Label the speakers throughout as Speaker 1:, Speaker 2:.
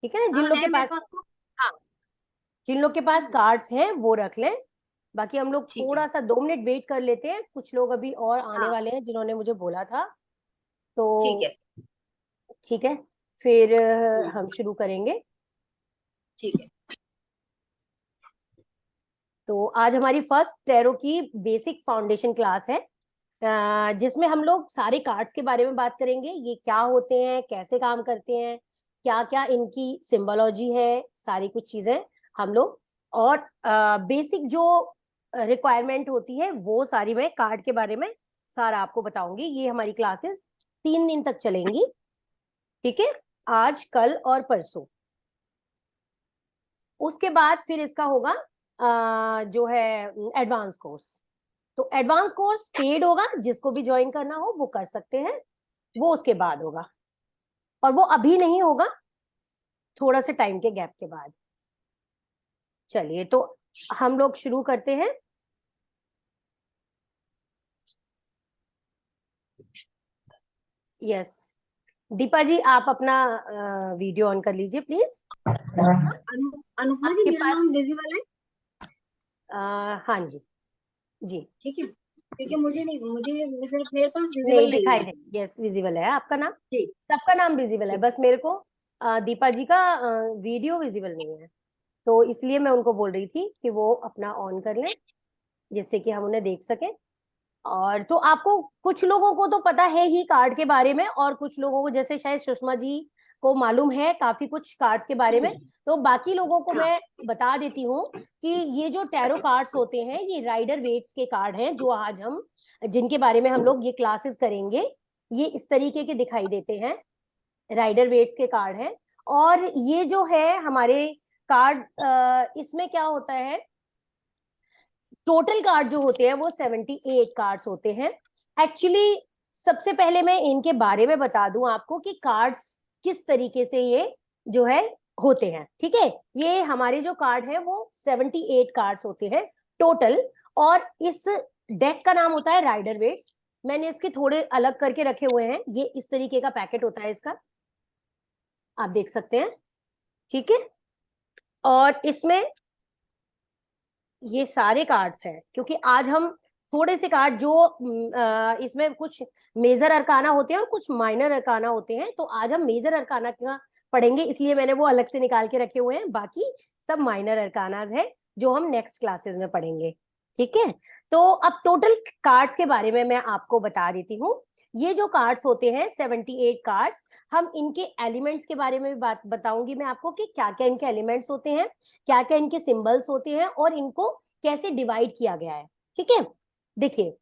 Speaker 1: ठीक है ना, जिन
Speaker 2: हाँ
Speaker 1: लोग
Speaker 2: है
Speaker 1: के
Speaker 2: मेरे
Speaker 1: पास,
Speaker 2: पास तो।
Speaker 1: हाँ, जिन लोग के पास कार्ड्स हैं वो रख लें। बाकी हम लोग
Speaker 2: ठीक है।
Speaker 1: थोड़ा सा 2 मिनट वेट कर लेते हैं, कुछ लोग अभी और आने
Speaker 2: हाँ
Speaker 1: वाले हैं जिन्होंने मुझे बोला था।
Speaker 2: ठीक
Speaker 1: तो
Speaker 2: है।
Speaker 1: ठीक है, फिर
Speaker 2: हम्म।
Speaker 1: हम शुरू करेंगे।
Speaker 2: ठीक है।
Speaker 1: तो आज हमारी फर्स्ट टैरो की बेसिक फाउंडेशन क्लास है, जिसमें हम लोग सारे कार्ड्स के बारे में बात करेंगे। ये क्या होते हैं, कैसे काम करते हैं, क्या क्या इनकी सिंबोलॉजी है, सारी कुछ चीजें हम लोग, और बेसिक जो रिक्वायरमेंट होती है वो सारी मैं कार्ड के बारे में सारा आपको बताऊंगी। ये हमारी क्लासेस 3 दिन तक चलेंगी, ठीक है, आज कल और परसों। उसके बाद फिर इसका होगा जो है एडवांस कोर्स। तो एडवांस कोर्स पेड होगा, जिसको भी ज्वाइन करना हो वो कर सकते हैं, वो उसके बाद होगा, और वो अभी नहीं होगा, थोड़ा सा टाइम के गैप के बाद। चलिए, तो हम लोग शुरू करते हैं। यस, दीपा जी आप अपना वीडियो ऑन कर लीजिए प्लीज।
Speaker 2: अनुपमा जी,
Speaker 1: आपके
Speaker 2: मेरा
Speaker 1: पास
Speaker 2: नाम विजिबल है?
Speaker 1: हाँ जी, जी,
Speaker 2: ठीक है, क्योंकि मुझे नहीं, मुझे सिर्फ मेरे पास
Speaker 1: नहीं
Speaker 2: विजिबल नहीं
Speaker 1: दिखाई
Speaker 2: है।
Speaker 1: दे, यस विजिबल है आपका नाम,
Speaker 2: ठीक।
Speaker 1: सबका नाम विजिबल है,
Speaker 2: ठीक।
Speaker 1: बस मेरे को दीपा जी का वीडियो विजिबल नहीं है। तो इसलिए मैं उनको बोल रही थी कि वो अपना ऑन कर लें, जिससे कि हम उन्हें देख सकें। और तो आपको, कुछ लोगों को तो पता है ही कार्ड के बारे में, और कुछ लोगों को, जैसे शायद सुषमा जी को मालूम है काफी कुछ कार्ड्स के बारे में। तो बाकी लोगों को
Speaker 2: हाँ।
Speaker 1: मैं बता देती हूँ कि ये जो टैरो कार्ड्स होते हैं ये राइडर वेट्स के कार्ड हैं, जो आज हम, जिनके बारे में हम लोग ये क्लासेस करेंगे। ये इस तरीके के दिखाई देते हैं, राइडर वेट्स के कार्ड हैं। और ये जो है हमारे कार्ड, इसमें क्या होता है, टोटल कार्ड जो होते हैं वो 78 कार्ड्स होते हैं एक्चुअली। सबसे पहले मैं इनके बारे में बता दूं आपको कि कार्ड्स किस तरीके से ये जो है होते हैं, ठीक है। ये हमारे जो कार्ड है वो 78 कार्ड्स होते हैं टोटल, और इस डेक का नाम होता है राइडर वेट्स। मैंने इसके थोड़े अलग करके रखे हुए हैं, ये इस तरीके का पैकेट होता है इसका, आप देख सकते हैं, ठीक है। और इसमें ये सारे कार्ड्स हैं, क्योंकि आज हम थोड़े से कार्ड जो इसमें कुछ मेजर अरकाना होते हैं और कुछ माइनर अरकाना होते हैं, तो आज हम मेजर अरकाना का पढ़ेंगे, इसलिए मैंने वो अलग से निकाल के रखे हुए हैं। बाकी सब माइनर अरकानाज है जो हम नेक्स्ट क्लासेस में पढ़ेंगे, ठीक है। तो अब टोटल कार्ड्स के बारे में मैं आपको बता देती हूँ। ये जो कार्ड्स होते हैं 78 कार्ड्स, हम इनके एलिमेंट्स के बारे में भी बात बताऊंगी मैं आपको कि क्या क्या इनके एलिमेंट्स होते हैं, क्या क्या इनके सिंबल्स होते हैं, और इनको कैसे डिवाइड किया गया है, ठीक है। देखिए,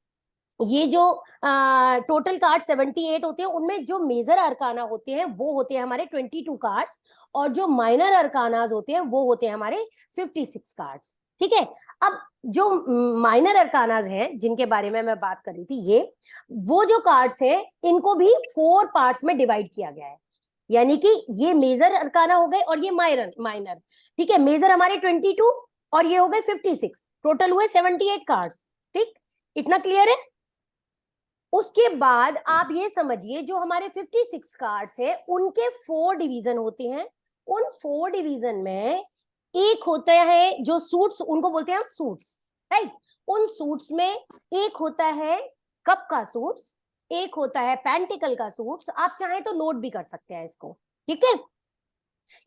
Speaker 1: ये जो टोटल कार्ड 78 होते हैं, उनमें जो मेजर अरकाना होते हैं वो होते हैं हमारे 22 कार्ड्स, और जो माइनर अरकानाज होते हैं वो होते हैं हमारे 56 कार्ड्स, ठीक है। अब जो माइनर अरकानाज हैं जिनके बारे में मैं बात कर रही थी, ये वो जो कार्ड्स हैं इनको भी 4 पार्ट्स में डिवाइड किया गया है। यानी कि ये मेजर अरकाना हो गए और ये माइनर माइनर, ठीक है। मेजर हमारे 22 और ये हो गए 56, टोटल हुए 78 कार्ड्स, ठीक, इतना क्लियर है। उसके बाद आप ये समझिए, जो हमारे 56 कार्ड्स है उनके 4 डिवीजन होते हैं। उन 4 डिवीजन में एक होता है जो सूट्स, उनको बोलते हैं हम सूट्स, राइट। उन सूट्स में एक होता है कप का सूट्स, एक होता है पेंटिकल का सूट्स, आप चाहें तो नोट भी कर सकते हैं इसको, ठीक है।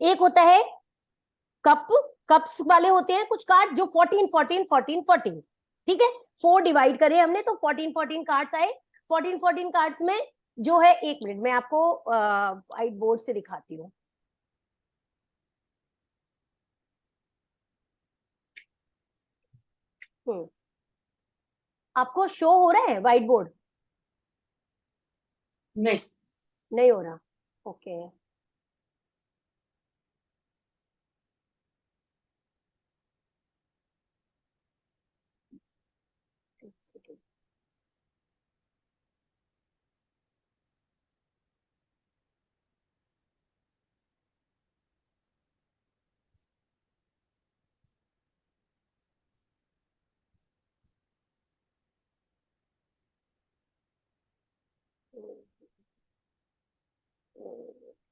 Speaker 1: एक होता है कप, कप्स वाले होते हैं कुछ कार्ड जो 14 14 14 14, ठीक है। 4 डिवाइड करे हमने तो 14 14 कार्ड्स आए। 14 14 कार्ड्स में जो है, एक मिनट में आपको व्हाइट बोर्ड से दिखाती हूँ। आपको शो हो रहा है व्हाइट बोर्ड?
Speaker 2: नहीं।
Speaker 1: नहीं हो रहा, ओके।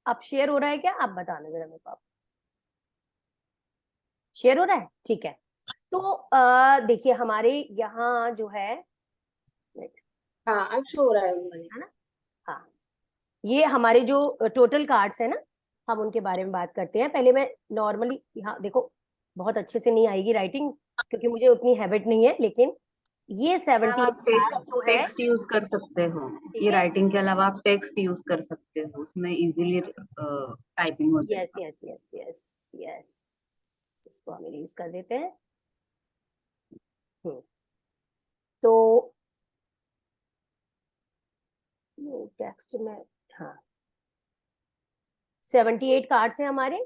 Speaker 1: अब शेयर हो रहा है क्या, आप बताना जरा मेरे को आप। शेयर हो रहा है, ठीक है। तो देखिए हमारे यहाँ जो है
Speaker 2: हाँ अब शो हो रहा है मुझे।
Speaker 1: ना, हाँ, ये हमारे जो टोटल कार्ड्स है ना, हम उनके बारे में बात करते हैं। पहले मैं नॉर्मली, यहाँ देखो बहुत अच्छे से नहीं आएगी राइटिंग क्योंकि मुझे उतनी हैबिट नहीं है, लेकिन ये
Speaker 3: मैम
Speaker 1: 78
Speaker 3: आप
Speaker 1: कार्ड जो है,
Speaker 3: टेक्स्ट यूज कर सकते हो,
Speaker 1: ठीक
Speaker 3: ये
Speaker 1: है,
Speaker 3: राइटिंग के अलावा आप टेक्स्ट यूज कर सकते हो, उसमें इजीली टाइपिंग हो
Speaker 1: यस
Speaker 3: जाएगा।
Speaker 1: यस यस यस यस, इसको हम रिलीज कर देते हैं। तो टेक्स्ट में, हाँ, 78 कार्ड्स हैं हमारे।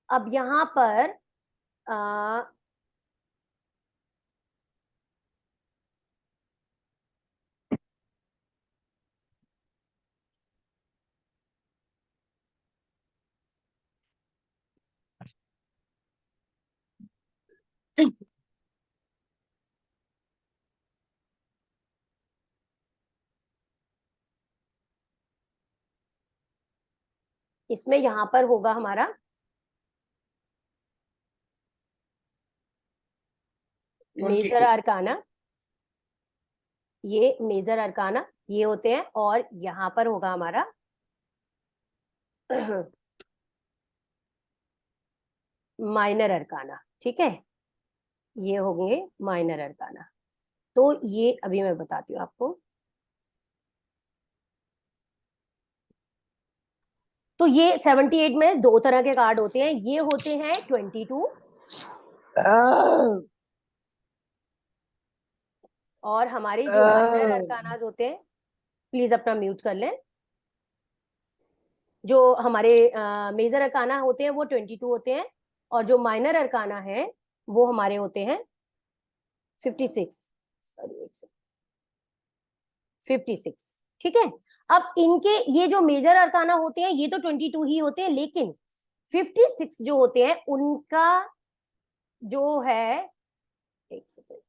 Speaker 1: अब यहाँ पर आ, इसमें यहाँ पर होगा हमारा मेजर अरकाना, ये मेजर अरकाना ये होते हैं, और यहाँ पर होगा हमारा माइनर अरकाना, ठीक है, ये होंगे माइनर अरकाना। तो ये अभी मैं बताती हूँ आपको। तो ये 78 में दो तरह के कार्ड होते हैं, ये होते हैं 22 और हमारे जो माइनर अरकानाज होते हैं, प्लीज अपना म्यूट कर लें। जो हमारे मेजर अरकाना होते हैं वो 22 होते हैं, और जो माइनर अरकाना है वो हमारे होते हैं 56, सॉरी 56, ठीक है। अब इनके ये जो मेजर अरकाना होते हैं ये तो 22 ही होते हैं, लेकिन 56 जो होते हैं उनका जो है, एक सेकेंड,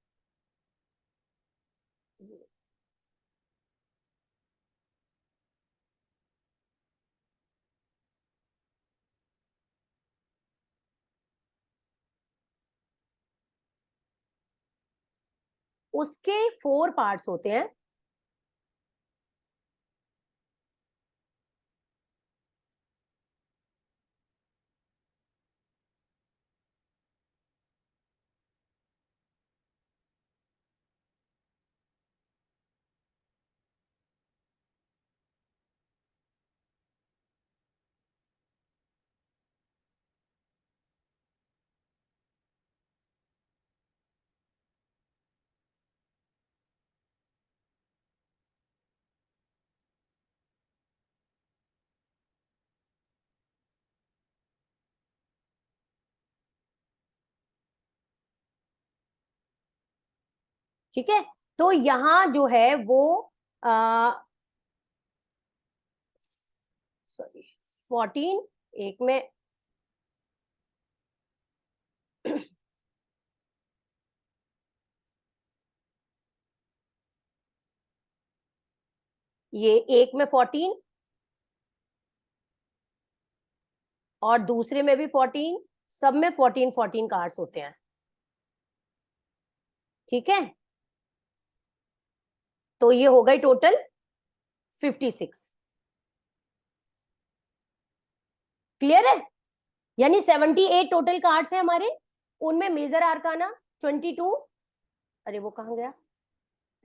Speaker 1: उसके 4 पार्ट्स होते हैं। ठीक है, तो यहां जो है वो सॉरी 14, एक में ये एक में 14 और दूसरे में भी 14, सब में 14 14 कार्ड्स होते हैं, ठीक है। तो ये हो गई टोटल 56, क्लियर है। यानी 78 टोटल कार्ड्स हैं हमारे, उनमें मेजर आर्काना 22, अरे वो कहाँ गया,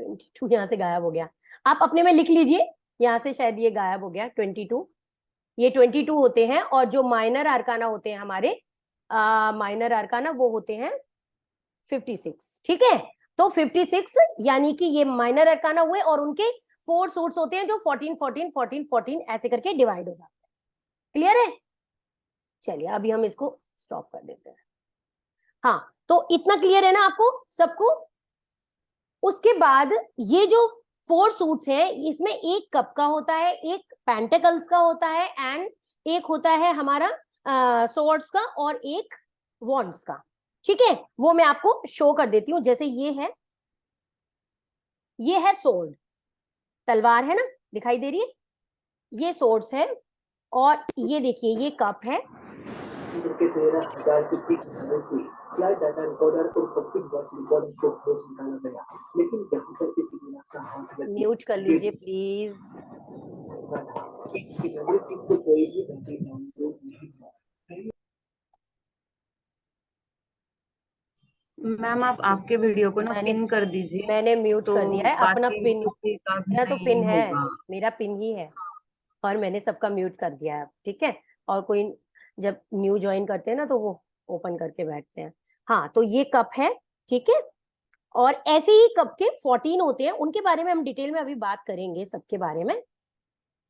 Speaker 1: 22 यहां से गायब हो गया, आप अपने में लिख लीजिए, यहां से शायद ये गायब हो गया 22, ये 22 होते हैं। और जो माइनर आर्काना होते हैं हमारे, माइनर आर्काना वो होते हैं 56, ठीक है। तो 56 यानी कि ये माइनर आर्काना हुए, और उनके 4 सूट्स होते हैं जो 14 14 14 14 ऐसे करके डिवाइड हो जाते हैं, क्लियर है। चलिए अभी हम इसको स्टॉप कर देते हैं। हाँ, तो इतना क्लियर है ना आपको सबको। उसके बाद ये जो 4 सूट्स हैं, इसमें एक कप का होता है, एक पेंटिकल्स का होता है, एंड एक होता है हमारा स्वॉर्ड्स का, और एक वॉन्ड्स का, ठीक है। वो मैं आपको शो कर देती हूँ। जैसे ये है सोर्ड, तलवार है ना, दिखाई दे रही है, ये सोर्ड्स है, और ये देखिए ये कप है,
Speaker 4: फ्लाइट डाटा रिकॉर्डर और कॉकपिट वॉइस रिकॉर्डिंग को खोज निकाला गया, लेकिन कंप्यूटर की जिज्ञासा हाथ लगी।
Speaker 1: म्यूट कर लीजिए प्लीज।
Speaker 4: इसकी मेमोरी चिप से कोई भी गलती डाउनलोड नहीं हुआ।
Speaker 3: मैम आप आपके वीडियो को ना
Speaker 1: मैंने
Speaker 3: पिन कर दीजिए,
Speaker 1: मैंने म्यूट
Speaker 3: तो
Speaker 1: कर दिया है अपना
Speaker 3: बाकी
Speaker 1: पिन।
Speaker 3: किसी का भी
Speaker 1: मेरा तो
Speaker 3: नहीं
Speaker 1: पिन है,
Speaker 3: होगा।
Speaker 1: मेरा पिन ही है, और मैंने सबका म्यूट कर दिया है, ठीक है। और कोई जब न्यू ज्वाइन करते हैं ना तो वो ओपन करके बैठते हैं। हाँ, तो ये कप है, ठीक है। और ऐसे ही कप के 14 होते हैं, उनके बारे में हम डिटेल में अभी बात करेंगे, सबके बारे में।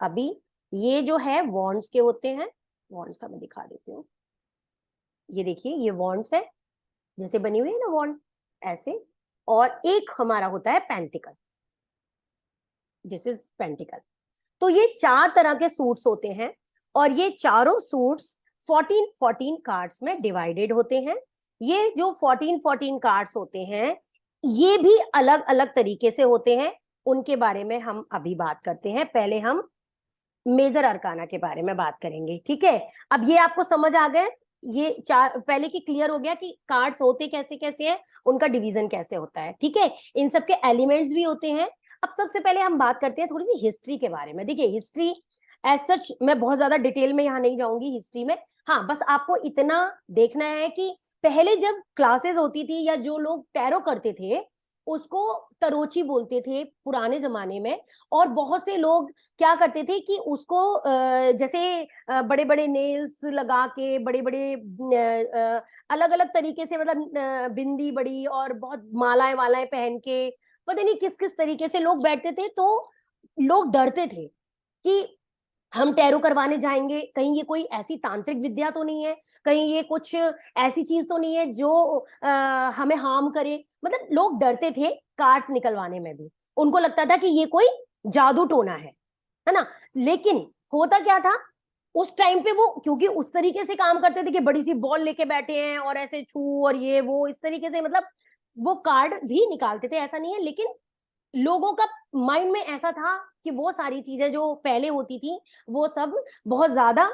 Speaker 1: अभी ये जो है वॉन्ड्स के होते हैं, वॉन्ड्स का मैं दिखा देती हूँ। ये देखिए, ये वॉन्ड्स है, जैसे बनी हुई है ना वॉन्ड, ऐसे। और एक हमारा होता है पेंटिकल, दिस इज पेंटिकल। तो ये 4 तरह के सूट्स होते हैं, और ये चारों सूट्स 14 कार्ड्स में डिवाइडेड होते हैं। ये जो 14 कार्ड्स होते हैं, ये भी अलग अलग तरीके से होते हैं, उनके बारे में हम अभी बात करते हैं। पहले हम मेजर अरकाना के बारे में बात करेंगे, ठीक है। अब ये आपको समझ आ गए, ये चार पहले की क्लियर हो गया कि कार्ड्स होते कैसे कैसे हैं, उनका डिवीजन कैसे होता है, ठीक है। इन सब के एलिमेंट्स भी होते हैं। अब सबसे पहले हम बात करते हैं थोड़ी सी हिस्ट्री के बारे में। देखिए, हिस्ट्री एज सच मैं बहुत ज्यादा डिटेल में यहाँ नहीं जाऊंगी हिस्ट्री में। हाँ, बस आपको इतना देखना है कि पहले जब क्लासेस होती थी, या जो लोग टैरो करते थे उसको तरोची बोलते थे पुराने जमाने में। और बहुत से लोग क्या करते थे कि उसको जैसे बड़े बड़े नेल्स लगा के, बड़े बड़े अलग अलग तरीके से, मतलब बिंदी बड़ी और बहुत मालाएं वालाएं पहन के, पता नहीं किस किस तरीके से लोग बैठते थे। तो लोग डरते थे कि हम टैरो करवाने जाएंगे, कहीं ये कोई ऐसी तांत्रिक विद्या तो नहीं है, कहीं ये कुछ ऐसी चीज तो नहीं है जो हमें हार्म करे। मतलब लोग डरते थे कार्ड्स निकलवाने में भी, उनको लगता था कि ये कोई जादू टोना है ना। लेकिन होता क्या था उस टाइम पे, वो क्योंकि उस तरीके से काम करते थे कि बड़ी सी बॉल लेके बैठे हैं और ऐसे छू और ये वो इस तरीके से, मतलब वो कार्ड भी निकालते थे, ऐसा नहीं है। लेकिन लोगों का माइंड में ऐसा था कि वो सारी चीजें जो पहले होती थी वो सब बहुत ज्यादा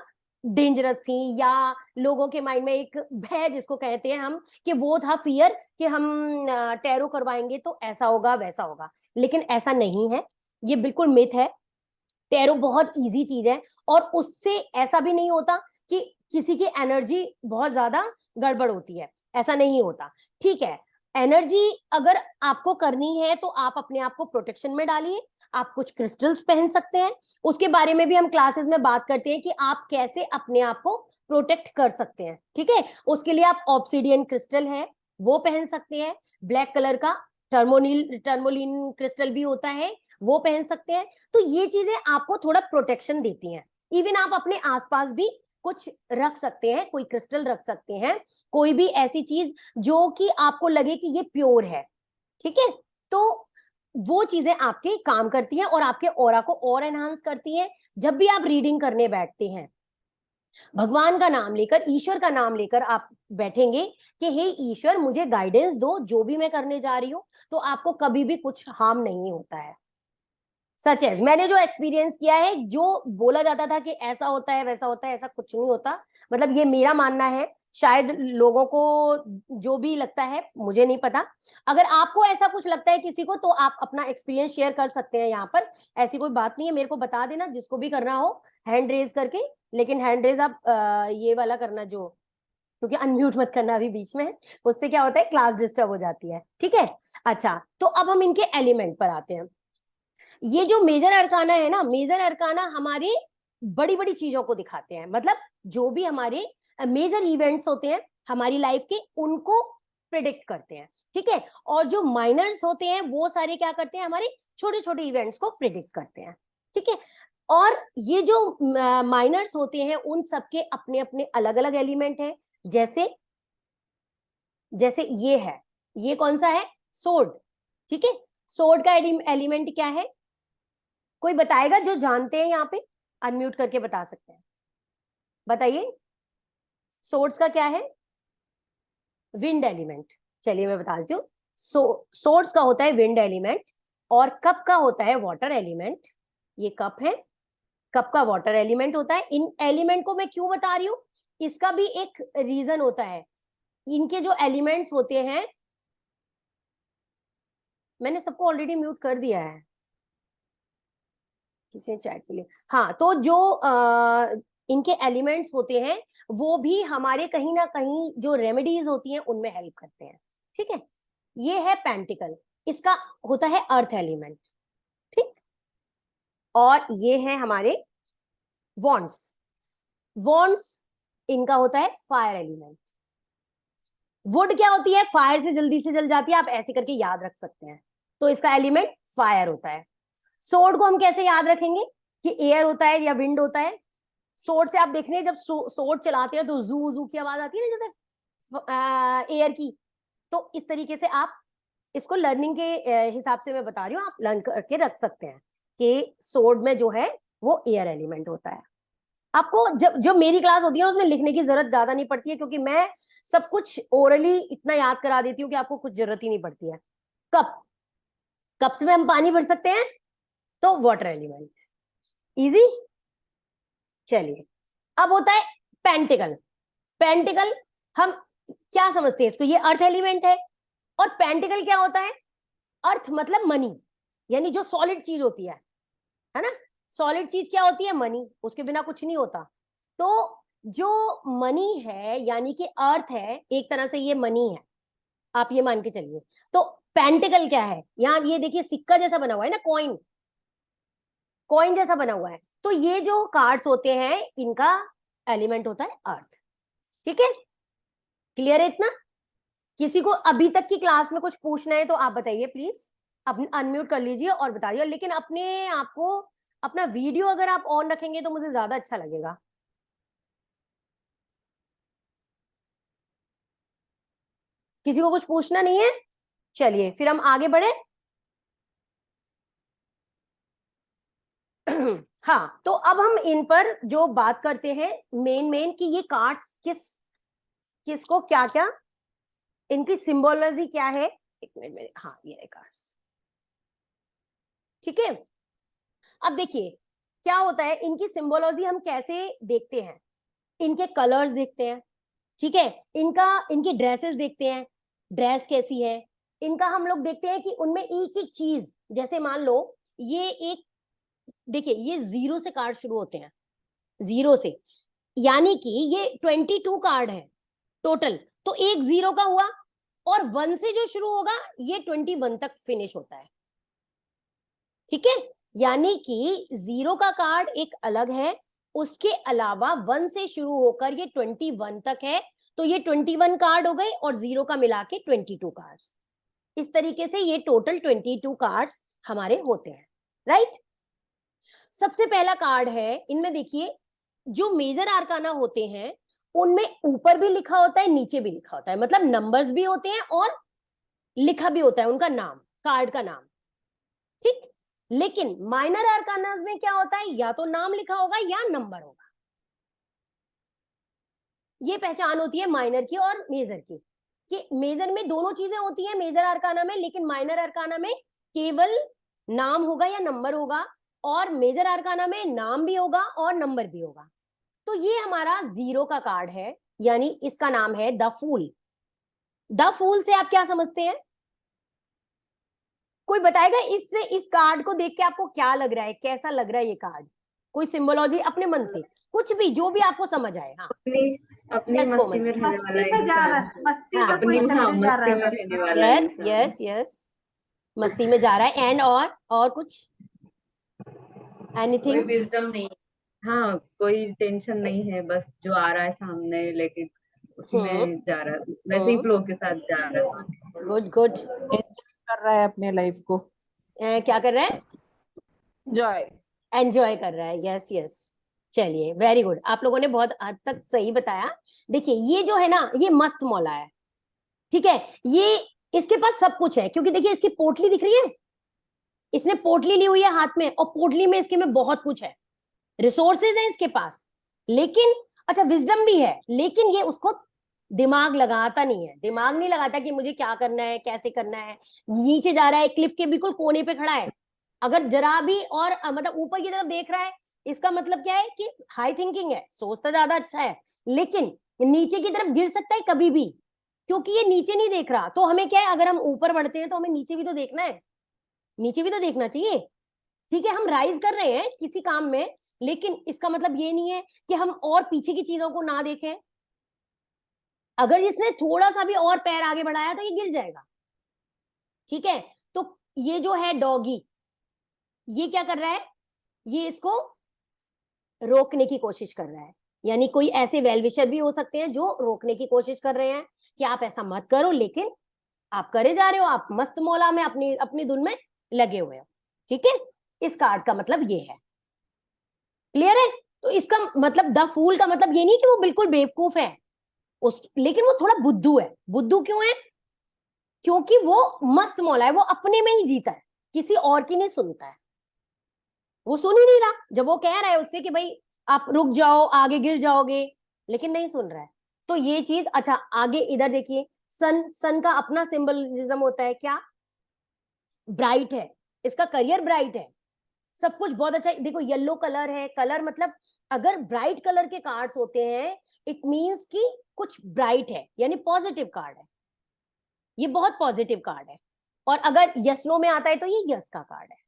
Speaker 1: डेंजरस थी, या लोगों के माइंड में एक भय जिसको कहते हैं हम, कि वो था फियर, कि हम टैरो करवाएंगे तो ऐसा होगा वैसा होगा। लेकिन ऐसा नहीं है, ये बिल्कुल मिथ है। टैरो बहुत इजी चीज है, और उससे ऐसा भी नहीं होता कि किसी की एनर्जी बहुत ज्यादा गड़बड़ होती है, ऐसा नहीं होता, ठीक है। एनर्जी अगर आपको करनी है तो आप अपने आप को प्रोटेक्शन में डालिए। आप कुछ क्रिस्टल्स पहन सकते हैं, उसके बारे में भी हम क्लासेस में बात करते हैं कि आप कैसे अपने आप को प्रोटेक्ट कर सकते हैं, ठीक है। उसके लिए आप ऑब्सिडियन क्रिस्टल है वो पहन सकते हैं, ब्लैक कलर का टर्मोलिन क्रिस्टल भी होता है, वो पहन सकते हैं। तो ये चीजें आपको थोड़ा प्रोटेक्शन देती हैं। इवन आप अपने आसपास भी कुछ रख सकते हैं, कोई क्रिस्टल रख सकते हैं, कोई भी ऐसी चीज जो कि आपको लगे कि ये प्योर है, ठीक है। तो वो चीजें आपके काम करती हैं और आपके ऑरा को और एनहांस करती हैं। जब भी आप रीडिंग करने बैठते हैं, भगवान का नाम लेकर, ईश्वर का नाम लेकर आप बैठेंगे कि हे ईश्वर मुझे गाइडेंस दो, जो भी मैं करने जा रही हूं, तो आपको कभी भी कुछ हार्म नहीं होता है। सच है, मैंने जो एक्सपीरियंस किया है, जो बोला जाता था कि ऐसा होता है वैसा होता है, ऐसा कुछ नहीं होता। मतलब ये मेरा मानना है, शायद लोगों को जो भी लगता है मुझे नहीं पता। अगर आपको ऐसा कुछ लगता है किसी को, तो आप अपना एक्सपीरियंस शेयर कर सकते हैं यहाँ पर, ऐसी कोई बात नहीं है। मेरे को बता देना जिसको भी करना हो हैंड रेज करके, लेकिन हैंड रेज आप ये वाला करना, जो क्योंकि अनम्यूट मत करना अभी बीच में, उससे क्या होता है क्लास डिस्टर्ब हो जाती है, ठीक है। अच्छा, तो अब हम इनके एलिमेंट पर आते हैं। ये जो मेजर अरकाना है ना, मेजर अरकाना हमारी बड़ी बड़ी चीजों को दिखाते हैं, मतलब जो भी हमारे मेजर इवेंट्स होते हैं हमारी लाइफ के, उनको प्रिडिक्ट करते हैं, ठीक है। और जो माइनर्स होते हैं वो सारे क्या करते हैं, हमारे छोटे छोटे इवेंट्स को प्रिडिक्ट करते हैं, ठीक है। और ये जो माइनर्स होते हैं उन सबके अपने अपने अलग अलग एलिमेंट हैं। जैसे जैसे ये है, ये कौन सा है, सोर्ड, ठीक है। सोर्ड का एलिमेंट क्या है, कोई बताएगा जो जानते हैं यहाँ पे, अनम्यूट करके बता सकते हैं, बताइए। सोर्ड्स का क्या है, विंड एलिमेंट। चलिए मैं बता देती हूँ। सोर्ड्स का होता है विंड एलिमेंट, और कप का होता है वाटर एलिमेंट। ये कप है, कप का वाटर एलिमेंट होता है। इन एलिमेंट को मैं क्यों बता रही हूँ, इसका भी एक रीजन होता है। इनके जो एलिमेंट्स होते हैं, मैंने सबको ऑलरेडी म्यूट कर दिया है, किसी ने चैट के लिए, हाँ, तो जो इनके एलिमेंट्स होते हैं वो भी हमारे कहीं ना कहीं जो रेमेडीज होती हैं उनमें हेल्प करते हैं, ठीक है। ये है पेंटिकल, इसका होता है अर्थ एलिमेंट, ठीक। और ये है हमारे वॉन्ड्स, वॉन्ड्स इनका होता है फायर एलिमेंट। वुड क्या होती है, फायर से जल्दी से जल जाती है, आप ऐसे करके याद रख सकते हैं, तो इसका एलिमेंट फायर होता है। सोर्ड को हम कैसे याद रखेंगे कि एयर होता है या विंड होता है। सोर्ड से आप देख रहे हैं जब सोर्ड चलाते हैं तो जू जू की आवाज आती है ना, जैसे एयर की। तो इस तरीके से आप इसको लर्निंग के हिसाब से मैं बता रही हूँ, आप लर्न करके रख सकते हैं कि सोर्ड में जो है वो एयर एलिमेंट होता है। आपको जब मेरी क्लास होती है ना उसमें लिखने की जरूरत ज्यादा नहीं पड़ती है, क्योंकि मैं सब कुछ ओरली इतना याद करा देती हूँ कि आपको कुछ जरूरत ही नहीं पड़ती है। कप्स में हम पानी भर सकते हैं, तो वाटर एलिमेंट, इजी। चलिए, अब होता है पेंटिकल। पेंटिकल हम क्या समझते हैं इसको, ये अर्थ एलिमेंट है। और पेंटिकल क्या होता है, अर्थ मतलब मनी, यानी जो सॉलिड चीज होती है ना। सॉलिड चीज क्या होती है, मनी, उसके बिना कुछ नहीं होता। तो जो मनी है यानी कि अर्थ है, एक तरह से ये मनी है, आप ये मान के चलिए। तो पेंटिकल क्या है, यहाँ ये देखिए सिक्का जैसा बना हुआ है ना, कॉइन, कॉइन जैसा बना हुआ है। तो ये जो कार्ड्स होते हैं इनका एलिमेंट होता है अर्थ, ठीक है। क्लियर है इतना? किसी को अभी तक की क्लास में कुछ पूछना है तो आप बताइए प्लीज, अपने अनम्यूट कर लीजिए और बताइए। लेकिन अपने आपको अपना वीडियो अगर आप ऑन रखेंगे तो मुझे ज्यादा अच्छा लगेगा। किसी को कुछ पूछना नहीं है? चलिए फिर हम आगे बढ़े। हाँ, तो अब हम इन पर जो बात करते हैं मेन कि ये कार्ड्स किसको क्या क्या, इनकी सिंबोलॉजी क्या है। एक मिनट मेरे, हाँ ये है कार्ड्स, ठीक है। अब देखिए क्या होता है, इनकी सिंबोलॉजी हम कैसे देखते हैं, इनके कलर्स देखते हैं, ठीक है। इनकी ड्रेसेस देखते हैं, ड्रेस कैसी है। इनका हम लोग देखते हैं कि उनमें एक एक चीज, जैसे मान लो ये एक, देखिए ये 0 से कार्ड शुरू होते हैं, 0 से, यानी कि ये 22 कार्ड है टोटल। तो एक 0 का हुआ, और 1 से जो शुरू होगा ये 21 तक फिनिश होता है, ठीक है। यानी कि 0 का कार्ड एक अलग है, उसके अलावा 1 से शुरू होकर ये 21 तक है। तो ये 21 कार्ड हो गए और 0 का मिला के 22 कार्ड्स। इस तरीके से ये टोटल 22 कार्ड्स हमारे होते हैं, राइट। सबसे पहला कार्ड है इनमें, देखिए जो मेजर आर्काना होते हैं उनमें ऊपर भी लिखा होता है, नीचे भी लिखा होता है, मतलब नंबर्स भी होते हैं और लिखा भी होता है उनका नाम, कार्ड का नाम, ठीक। लेकिन माइनर आर्कानास में क्या होता है, या तो नाम लिखा होगा या नंबर होगा। ये पहचान होती है माइनर की और मेजर की, कि मेजर में दोनों चीजें होती हैं मेजर आर्काना में, लेकिन माइनर आर्काना में केवल नाम होगा या नंबर होगा, और मेजर आर्काना में नाम भी होगा और नंबर भी होगा। तो ये हमारा 0 का कार्ड है, यानी इसका नाम है द फूल। द फूल से आप क्या समझते हैं, कोई बताएगा? इससे, इस कार्ड को देख के आपको क्या लग रहा है, कैसा लग रहा है ये कार्ड? कोई सिंबोलॉजी अपने मन से, कुछ भी जो भी आपको समझ आए। हाँ,
Speaker 3: अपनी
Speaker 1: Yes,
Speaker 3: मस्ती
Speaker 1: कोमल
Speaker 3: में
Speaker 1: जी।
Speaker 3: रहने वाला
Speaker 5: मस्ती में जा रहा है, मस्ती
Speaker 1: हाँ,
Speaker 5: में कोई
Speaker 3: अपनी हाँ
Speaker 5: चलते जा रहा
Speaker 3: मस्ती
Speaker 5: है
Speaker 3: में
Speaker 5: बस।
Speaker 3: रहने वाला
Speaker 1: यस
Speaker 3: इंसान।
Speaker 1: यस यस, मस्ती में जा रहा है। एंड और कुछ,
Speaker 5: कोई
Speaker 1: एनीथिंग?
Speaker 5: विजडम नहीं।
Speaker 3: हाँ, कोई टेंशन नहीं है, बस जो आ रहा है सामने लेकिन उसी में जा रहा है, वैसे ही फ्लो के साथ जा रहा है।
Speaker 1: Good good.
Speaker 5: एंजॉय कर रहा है अपने लाइफ को।
Speaker 1: क्या कर रहा है?
Speaker 5: जॉय।
Speaker 1: एंजॉय कर रहा है, यस यस। चलिए वेरी गुड, आप लोगों ने बहुत हद तक सही बताया। देखिए ये जो है ना, ये मस्त मौला है, ठीक है। ये, इसके पास सब कुछ है, क्योंकि देखिए इसकी पोटली दिख रही है, इसने पोटली ली हुई है हाथ में, और पोटली में इसके में बहुत कुछ है, रिसोर्सेज है इसके पास। लेकिन अच्छा, विजडम भी है, लेकिन ये उसको दिमाग लगाता नहीं है, दिमाग नहीं लगाता कि मुझे क्या करना है, कैसे करना है। नीचे जा रहा है, क्लिफ के बिल्कुल कोने पे खड़ा है, अगर जरा भी और मतलब ऊपर की तरफ देख रहा है, इसका मतलब क्या है कि हाई थिंकिंग है, सोचता ज्यादा अच्छा है, लेकिन नीचे की तरफ गिर सकता है कभी भी, क्योंकि ये नीचे नहीं देख रहा। तो हमें क्या है, अगर हम ऊपर बढ़ते हैं तो हमें नीचे भी तो देखना है, नीचे भी तो देखना चाहिए। ठीक है, हम राइज कर रहे हैं किसी काम में, लेकिन इसका मतलब ये नहीं है कि हम और पीछे की चीजों को ना देखें। अगर इसने थोड़ा सा भी और पैर आगे बढ़ाया तो ये गिर जाएगा। ठीक है, तो ये जो है डॉगी, ये क्या कर रहा है, ये इसको रोकने की कोशिश कर रहा है। यानी कोई ऐसे वेलविशर भी हो सकते हैं जो रोकने की कोशिश कर रहे हैं कि आप ऐसा मत करो, लेकिन आप करे जा रहे हो, आप मस्त मौला में अपनी अपनी धुन में लगे हुए हो। ठीक है, इस कार्ड का मतलब ये है। क्लियर है? तो इसका मतलब द फूल का मतलब ये नहीं कि वो बिल्कुल बेवकूफ है, लेकिन वो थोड़ा बुद्धू है। बुद्धू क्यों है? क्योंकि वो मस्त मौला है, वो अपने में ही जीता है, किसी और की नहीं सुनता है। वो सुन ही नहीं रहा जब वो कह रहा है उससे कि भाई आप रुक जाओ, आगे गिर जाओगे, लेकिन नहीं सुन रहा है। तो ये चीज, अच्छा आगे इधर देखिए, सन का अपना सिंबलिज्म होता है क्या? ब्राइट है, इसका करियर ब्राइट है, सब कुछ बहुत अच्छा। देखो येलो कलर है, कलर मतलब अगर ब्राइट कलर के कार्ड्स होते हैं इट मींस कि कुछ ब्राइट है, यानी पॉजिटिव कार्ड है, ये बहुत पॉजिटिव कार्ड है। और अगर यस नो में आता है तो ये यस का कार्ड है।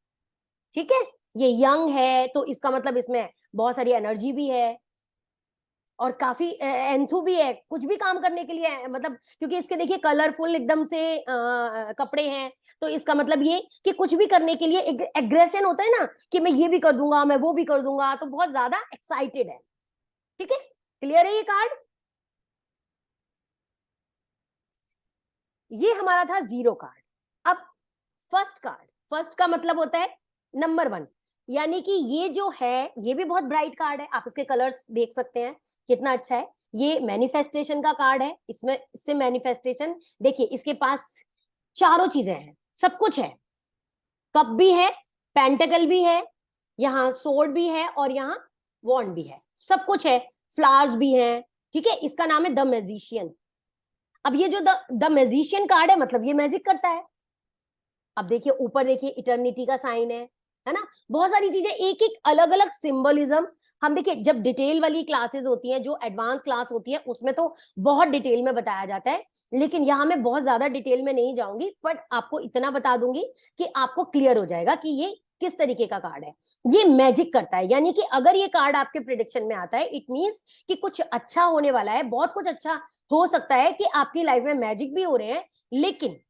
Speaker 1: ठीक है, ये यंग है तो इसका मतलब इसमें बहुत सारी एनर्जी भी है और काफी एंथू भी है कुछ भी काम करने के लिए, मतलब क्योंकि इसके देखिए कलरफुल एकदम से कपड़े हैं, तो इसका मतलब ये कि कुछ भी करने के लिए एक एग्रेशन होता है ना, कि मैं ये भी कर दूंगा, मैं वो भी कर दूंगा, तो बहुत ज्यादा एक्साइटेड है। ठीक है, क्लियर है ये कार्ड? ये हमारा था जीरो कार्ड। अब फर्स्ट कार्ड, फर्स्ट का मतलब होता है नंबर 1, यानी कि ये जो है ये भी बहुत ब्राइट कार्ड है। आप इसके कलर्स देख सकते हैं कितना अच्छा है। ये मैनिफेस्टेशन का कार्ड है, इसमें इससे मैनिफेस्टेशन देखिए, इसके पास चारों चीजें हैं, सब कुछ है। कप भी है, पेंटेकल भी है, यहाँ सोर्ड भी है और यहाँ वॉन्ड भी है, सब कुछ है, फ्लावर्स भी हैं। ठीक है, इसका नाम है द मैजिशियन। अब ये जो द मैजिशियन कार्ड है मतलब ये मैजिक करता है। अब देखिए ऊपर देखिए इटर्निटी का साइन है ना, बहुत सारी चीजें, एक एक अलग अलग सिंबलिज्म। हम देखिए जब डिटेल वाली क्लासेस होती हैं, जो एडवांस क्लास होती है, उसमें तो बहुत डिटेल में बताया जाता है, लेकिन यहाँ मैं बहुत ज्यादा डिटेल में नहीं जाऊंगी, बट आपको इतना बता दूंगी कि आपको क्लियर हो जाएगा कि ये किस तरीके का कार्ड है। ये मैजिक करता है, यानी कि अगर ये कार्ड आपके प्रिडिक्शन में आता है इट मींस कि कुछ अच्छा होने वाला है, बहुत कुछ अच्छा हो सकता है कि आपकी लाइफ में मैजिक भी हो रहे हैं। लेकिन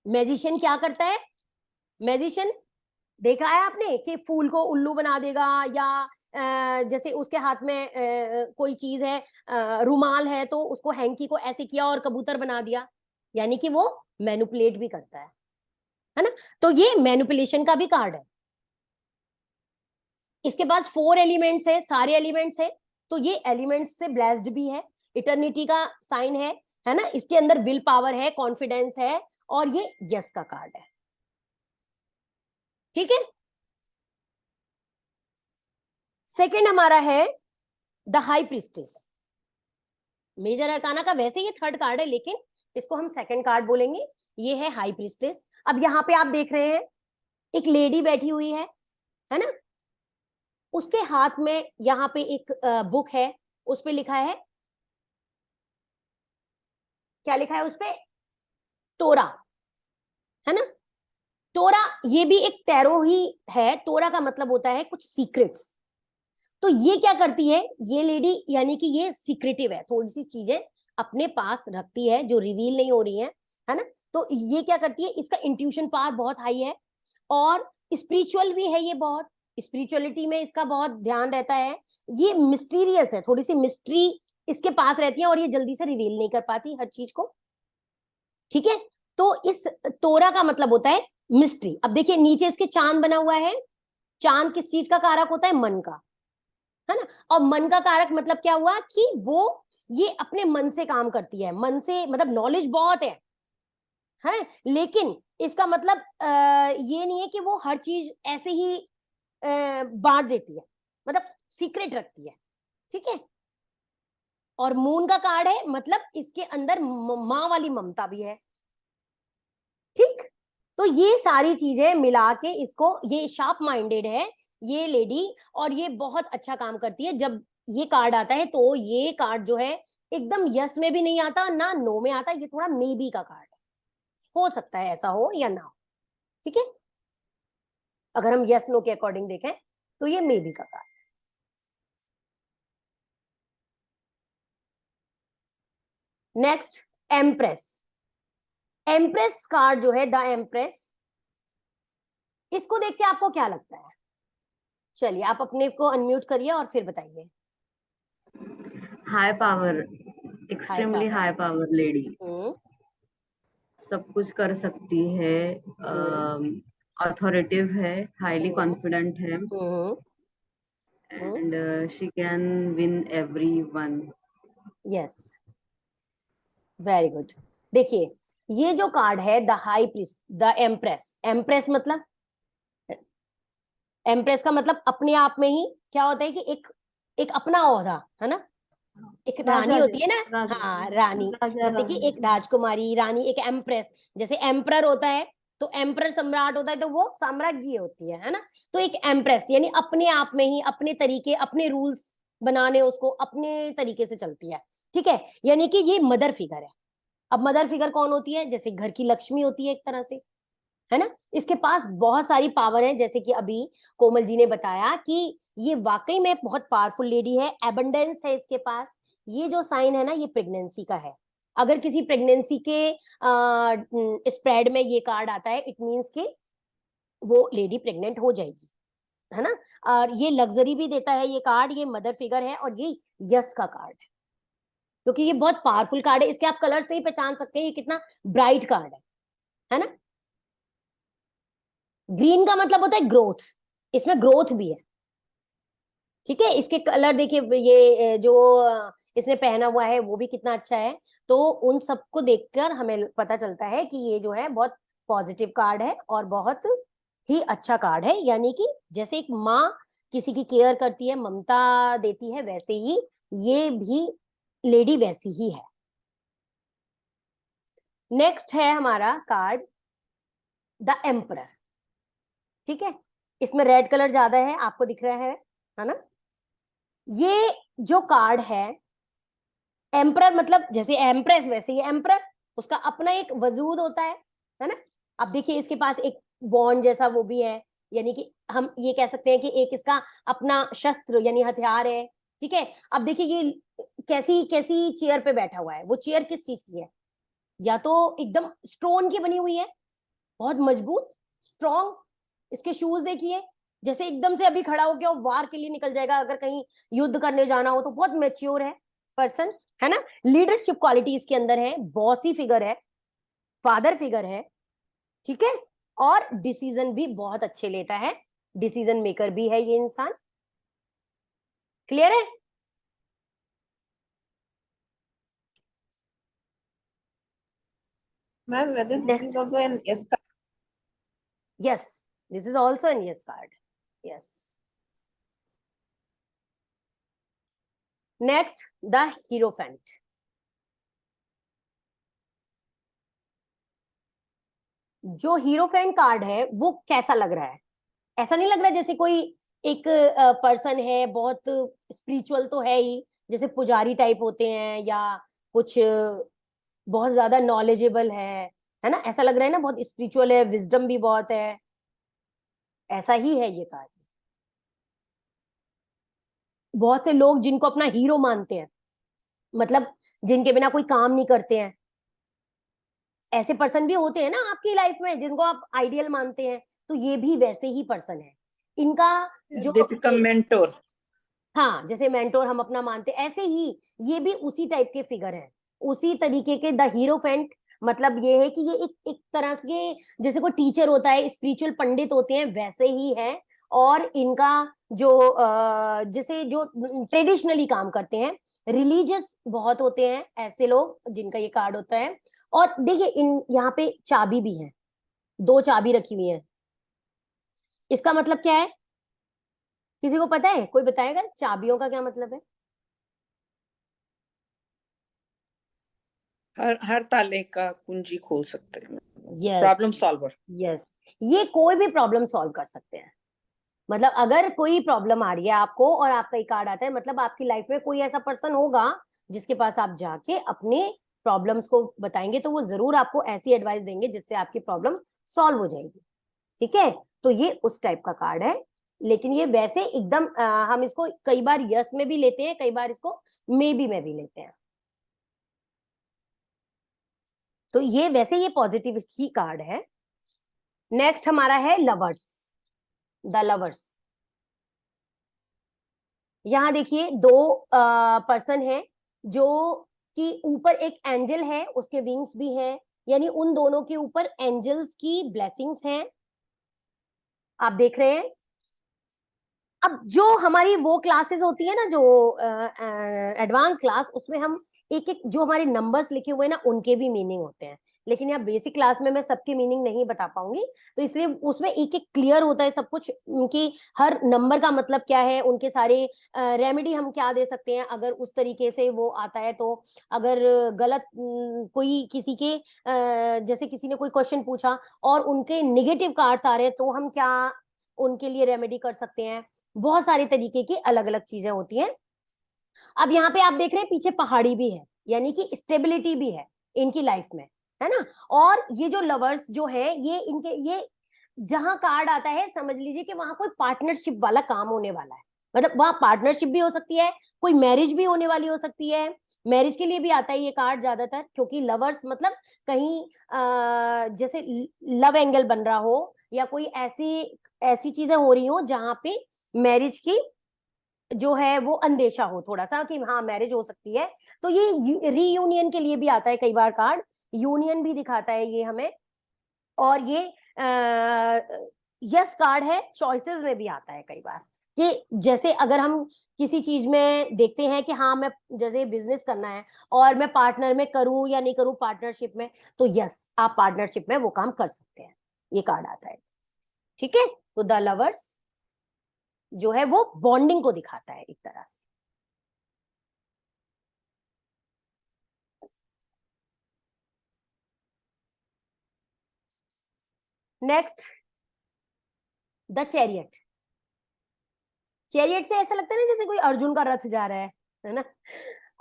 Speaker 1: मैजिशियन क्या करता है? मैजिशियन देखा है आपने कि फूल को उल्लू बना देगा, या जैसे उसके हाथ में कोई चीज है, रुमाल है, तो उसको हैंकी को ऐसे किया और कबूतर बना दिया, यानी कि वो मैनिपुलेट भी करता है ना। तो ये मैनिपुलेशन का भी कार्ड है। इसके पास 4 एलिमेंट्स है, सारे एलिमेंट्स है, तो ये एलिमेंट्स से ब्लेस्ड भी है। इटर्निटी का साइन है ना, इसके अंदर विल पावर है, कॉन्फिडेंस है, और ये यस का कार्ड है। ठीक है, सेकंड हमारा है the high priestess. Major arcana का वैसे ये थर्ड कार्ड है, लेकिन इसको हम सेकंड कार्ड बोलेंगे। ये है हाई प्रीस्टेस। अब यहाँ पे आप देख रहे हैं एक लेडी बैठी हुई है ना, उसके हाथ में यहाँ पे एक बुक है, उस पे लिखा है, क्या लिखा है उस पे? टोरा, है ना। टोरा ये भी एक टैरो ही है। टोरा का मतलब होता है कुछ सीक्रेट्स। तो ये क्या करती है ये लेडी, यानी कि ये सीक्रेटिव है, थोड़ी सी चीजें अपने पास रखती है जो रिवील नहीं हो रही है ना। तो ये क्या करती है, इसका इंट्यूशन पावर बहुत हाई है और स्पिरिचुअल भी है, ये बहुत स्पिरिचुअलिटी में इसका बहुत ध्यान रहता है। ये मिस्टीरियस है, थोड़ी सी मिस्ट्री इसके पास रहती है और ये जल्दी से रिवील नहीं कर पाती हर चीज को। ठीक है, तो इस तोरा का मतलब होता है मिस्ट्री। अब देखिए नीचे इसके चांद बना हुआ है। चांद किस चीज का कारक होता है? मन का, है ना। और मन का कारक मतलब क्या हुआ कि वो ये अपने मन से काम करती है, मन से मतलब नॉलेज बहुत है, लेकिन इसका मतलब ये नहीं है कि वो हर चीज ऐसे ही बांट देती है, मतलब सीक्रेट रखती है। ठीक है, और मून का कार्ड है, मतलब इसके अंदर माँ वाली ममता भी है। ठीक, तो ये सारी चीजें मिला के इसको, ये शार्प माइंडेड है ये लेडी, और ये बहुत अच्छा काम करती है। जब ये कार्ड आता है तो ये कार्ड जो है एकदम यस में भी नहीं आता ना नो में आता, ये थोड़ा मे बी का कार्ड है, हो सकता है ऐसा हो या ना हो, ठीक है। अगर हम यस नो के अकॉर्डिंग देखें तो ये मे बी का card. Next empress. Empress card जो है, द एम्प्रेस, इसको देख के आपको क्या लगता है? चलिए आप अपने को अनम्यूट करिए और फिर बताइए।
Speaker 3: High power, extremely high power lady, सब कुछ कर सकती है, अथॉरिटिव है, हाईली कॉन्फिडेंट है, and she can win everyone.
Speaker 1: Yes, very good. देखिए ये जो कार्ड है the high priest, the empress, empress मतलब, एम्प्रेस का मतलब अपने आप में ही क्या होता है कि एक अपना ओहदा है ना, एक रानी होती है ना, हाँ रानी, जैसे कि एक राजकुमारी रानी, एक एम्प्रेस, जैसे एम्परर होता है तो एम्परर सम्राट होता है तो वो साम्राज्ञी होती है ना। तो एक एम्प्रेस यानी अपने आप में ही अपने तरीके, अपने रूल्स बनाने, उसको अपने तरीके से चलती है, ठीक है। यानी कि ये मदर फिगर है। अब मदर फिगर कौन होती है? जैसे घर की लक्ष्मी होती है एक तरह से, है ना। इसके पास बहुत सारी पावर है, जैसे कि अभी कोमल जी ने बताया कि ये वाकई में बहुत पावरफुल लेडी है, एबंडेंस है इसके पास। ये जो साइन है ना, ये प्रेगनेंसी का है। अगर किसी प्रेगनेंसी के स्प्रेड में ये कार्ड आता है, इट मीन्स कि वो लेडी प्रेग्नेंट हो जाएगी, है ना। और ये लग्जरी भी देता है ये कार्ड, ये मदर फिगर है, और ये यस का कार्ड है, क्योंकि ये बहुत पावरफुल कार्ड है। इसके आप कलर से ही पहचान सकते हैं ये कितना ब्राइट कार्ड है ना। ग्रीन का मतलब होता है ग्रोथ, इसमें ग्रोथ भी है, ठीक है। इसके कलर देखिए, ये जो इसने पहना हुआ है वो भी कितना अच्छा है। तो उन सबको देखकर हमें पता चलता है कि ये जो है बहुत पॉजिटिव कार्ड है और बहुत ही अच्छा कार्ड है। यानी कि जैसे एक माँ किसी की केयर करती है, ममता देती है, वैसे ही ये भी लेडी वैसी ही है। नेक्स्ट है हमारा कार्ड द एम्परर, ठीक है। इसमें रेड कलर ज्यादा है, आपको दिख रहा है ना। ये जो कार्ड है, एम्परर मतलब जैसे एम्प्रेस वैसे ही एम्परर, उसका अपना एक वजूद होता है ना। अब देखिए इसके पास एक वॉन्ड जैसा वो भी है, यानी कि हम ये कह सकते हैं कि एक इसका अपना शस्त्र यानी हथियार है, ठीक है। अब देखिए ये कैसी कैसी चेयर पे बैठा हुआ है, वो चेयर किस चीज की है? या तो एकदम स्टोन की बनी हुई है, बहुत मजबूत स्ट्रॉन्ग। इसके शूज देखिए, जैसे एकदम से अभी खड़ा हो गया और वार के लिए निकल जाएगा, अगर कहीं युद्ध करने जाना हो तो बहुत मैच्योर है पर्सन, है ना। लीडरशिप क्वालिटी इसके अंदर है, बॉसी फिगर है, फादर फिगर है, ठीक है। और डिसीजन भी बहुत अच्छे लेता है, डिसीजन मेकर भी है ये इंसान। क्लियर है?
Speaker 5: Ma'am whether this is also an yes card?
Speaker 1: Yes, this is also an yes card, yes. Next the hierophant. जो हीरोफेंट कार्ड है वो कैसा लग रहा है? ऐसा नहीं लग रहा जैसे कोई एक पर्सन है, बहुत स्पिरिचुअल तो है ही, जैसे पुजारी टाइप होते हैं, या कुछ बहुत ज्यादा नॉलेजेबल है ना। ऐसा लग रहा है ना, बहुत स्पिरिचुअल है, विजडम भी बहुत है, ऐसा ही है ये कार्ड। बहुत से लोग जिनको अपना हीरो मानते हैं, मतलब जिनके बिना कोई काम नहीं करते हैं, ऐसे पर्सन भी होते हैं ना आपकी लाइफ में, जिनको आप आइडियल मानते हैं, तो ये भी वैसे ही पर्सन है। इनका जो
Speaker 6: they become mentor.
Speaker 1: हाँ, जैसे मेंटोर हम अपना मानते हैं, ऐसे ही ये भी उसी टाइप के फिगर हैं, उसी तरीके के। द हीरोफेंट मतलब ये है कि ये एक तरह से जैसे कोई टीचर होता है, स्पिरिचुअल पंडित होते हैं, वैसे ही है। और इनका जो जैसे जो ट्रेडिशनली काम करते हैं, रिलीजियस बहुत होते हैं ऐसे लोग जिनका ये कार्ड होता है। और देखिए इन यहाँ पे चाबी भी है, 2 चाबी रखी हुई है, इसका मतलब क्या है? किसी को पता है? कोई बताएगा चाबियों का क्या मतलब है?
Speaker 6: हर ताले का कुंजी खोल सकते हैं,
Speaker 1: यस,
Speaker 6: प्रॉब्लम सॉल्वर।
Speaker 1: यस, ये कोई भी प्रॉब्लम सॉल्व कर सकते हैं। मतलब अगर कोई प्रॉब्लम आ रही है आपको और आपका ये कार्ड आता है, मतलब आपकी लाइफ में कोई ऐसा पर्सन होगा जिसके पास आप जाके अपने प्रॉब्लम्स को बताएंगे तो वो जरूर आपको ऐसी एडवाइस देंगे जिससे आपकी प्रॉब्लम सॉल्व हो जाएगी। ठीक है, तो ये उस टाइप का कार्ड है। लेकिन ये वैसे एकदम हम इसको कई बार यस में भी लेते हैं, कई बार इसको मे बी में भी लेते हैं। तो ये वैसे ये पॉजिटिव ही कार्ड है। नेक्स्ट हमारा है लवर्स, द लवर्स। यहां देखिए दो पर्सन है जो कि ऊपर एक एंजल है, उसके विंग्स भी हैं, यानी उन दोनों के ऊपर एंजल्स की ब्लेसिंग्स हैं, आप देख रहे हैं। अब जो हमारी वो क्लासेस होती है ना, जो एडवांस क्लास, उसमें हम एक एक जो हमारे नंबर्स लिखे हुए हैं ना, उनके भी मीनिंग होते हैं। लेकिन यहाँ बेसिक क्लास में मैं सबके मीनिंग नहीं बता पाऊंगी, तो इसलिए उसमें एक एक क्लियर होता है सब कुछ, उनकी हर नंबर का मतलब क्या है, उनके सारे रेमेडी हम क्या दे सकते हैं अगर उस तरीके से वो आता है। तो अगर गलत कोई किसी के जैसे किसी ने कोई क्वेश्चन पूछा और उनके निगेटिव कार्ड्स आ रहे हैं, तो हम क्या उनके लिए रेमेडी कर सकते हैं। बहुत सारे तरीके की अलग अलग चीजें होती हैं। अब यहाँ पे आप देख रहे हैं पीछे पहाड़ी भी है, यानी कि स्टेबिलिटी भी है इनकी लाइफ में, है ना। और ये जो लवर्स जो है, ये इनके ये जहां कार्ड आता है, समझ लीजिए कि वहां कोई पार्टनरशिप वाला काम होने वाला है। मतलब वहां पार्टनरशिप भी हो सकती है, कोई मैरिज भी होने वाली हो सकती है। मैरिज के लिए भी आता है ये कार्ड ज्यादातर, क्योंकि लवर्स मतलब कहीं जैसे लव एंगल बन रहा हो, या कोई ऐसी ऐसी चीजें हो रही हो जहां पे मैरिज की जो है वो अंदेशा हो थोड़ा सा कि हाँ मैरिज हो सकती है। तो ये रीयूनियन के लिए भी आता है कई बार कार्ड, यूनियन भी दिखाता है ये हमें। और ये यस कार्ड है, चॉइसेस में भी आता है कई बार, कि जैसे अगर हम किसी चीज में देखते हैं कि हाँ मैं जैसे बिजनेस करना है और मैं पार्टनर में करूं या नहीं करूं, पार्टनरशिप में, तो यस आप पार्टनरशिप में वो काम कर सकते हैं, ये कार्ड आता है। ठीक है, तो द लवर्स जो है वो बॉन्डिंग को दिखाता है एक तरह से। Next the chariot. चैरियट से ऐसा लगता है ना जैसे कोई अर्जुन का रथ जा रहा है ना।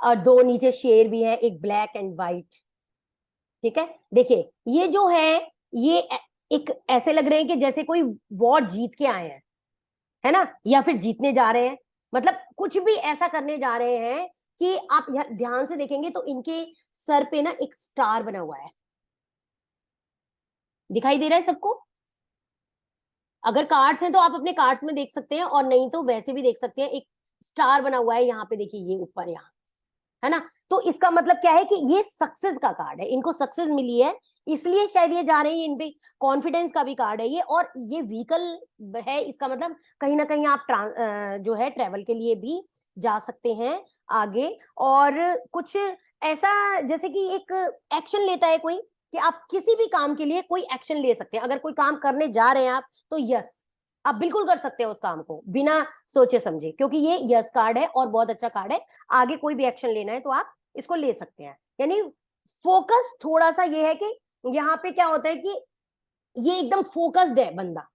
Speaker 1: और दो नीचे शेर भी है, एक ब्लैक एंड व्हाइट। ठीक है, देखिए ये जो है ये एक ऐसे लग रहे हैं कि जैसे कोई वॉर जीत के आए हैं, है ना, या फिर जीतने जा रहे हैं। मतलब कुछ भी ऐसा करने जा रहे हैं कि आप ध्यान से देखेंगे तो इनके सर पे ना एक स्टार बना हुआ है, दिखाई दे रहा है सबको। अगर कार्ड्स हैं तो आप अपने कार्ड्स में देख सकते हैं, और नहीं तो वैसे भी देख सकते हैं, एक स्टार बना हुआ है यहाँ पे, देखिए ये ऊपर यहाँ, है ना। तो इसका मतलब क्या है कि ये सक्सेस का कार्ड है, इनको सक्सेस मिली है, इसलिए शायद ये जा रहे हैं। इन पे कॉन्फिडेंस का भी कार्ड है ये, और ये व्हीकल है, इसका मतलब कहीं ना कहीं आप जो है ट्रेवल के लिए भी जा सकते हैं आगे। और कुछ ऐसा जैसे कि एक एक्शन लेता है कोई, कि आप किसी भी काम के लिए कोई एक्शन ले सकते हैं। अगर कोई काम करने जा रहे हैं आप, तो यस आप बिल्कुल कर सकते हैं उस काम को बिना सोचे समझे, क्योंकि ये यस कार्ड है और बहुत अच्छा कार्ड है। आगे कोई भी एक्शन लेना है तो आप इसको ले सकते हैं। यानी फोकस थोड़ा सा ये है कि यहाँ पे क्या होता है कि ये एकदम फोकस्ड है बंदा,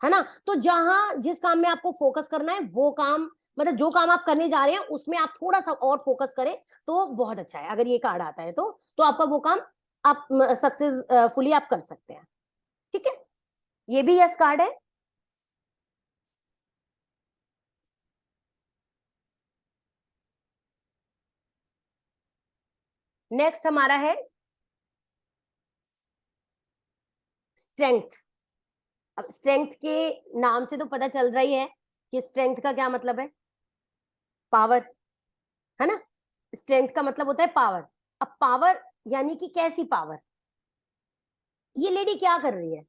Speaker 1: है ना। तो जहां जिस काम में आपको फोकस करना है वो काम, मतलब जो काम आप करने जा रहे हैं उसमें आप थोड़ा सा और फोकस करें तो बहुत अच्छा है। अगर ये कार्ड आता है तो आपका वो काम आप सक्सेसफुली आप कर सकते हैं। ठीक है, ये भी यस कार्ड है। नेक्स्ट हमारा है स्ट्रेंथ। अब स्ट्रेंथ के नाम से तो पता चल रही है कि स्ट्रेंथ का क्या मतलब है, पावर, है ना। स्ट्रेंथ का मतलब होता है पावर। अब पावर यानी कि कैसी पावर, ये लेडी क्या कर रही है,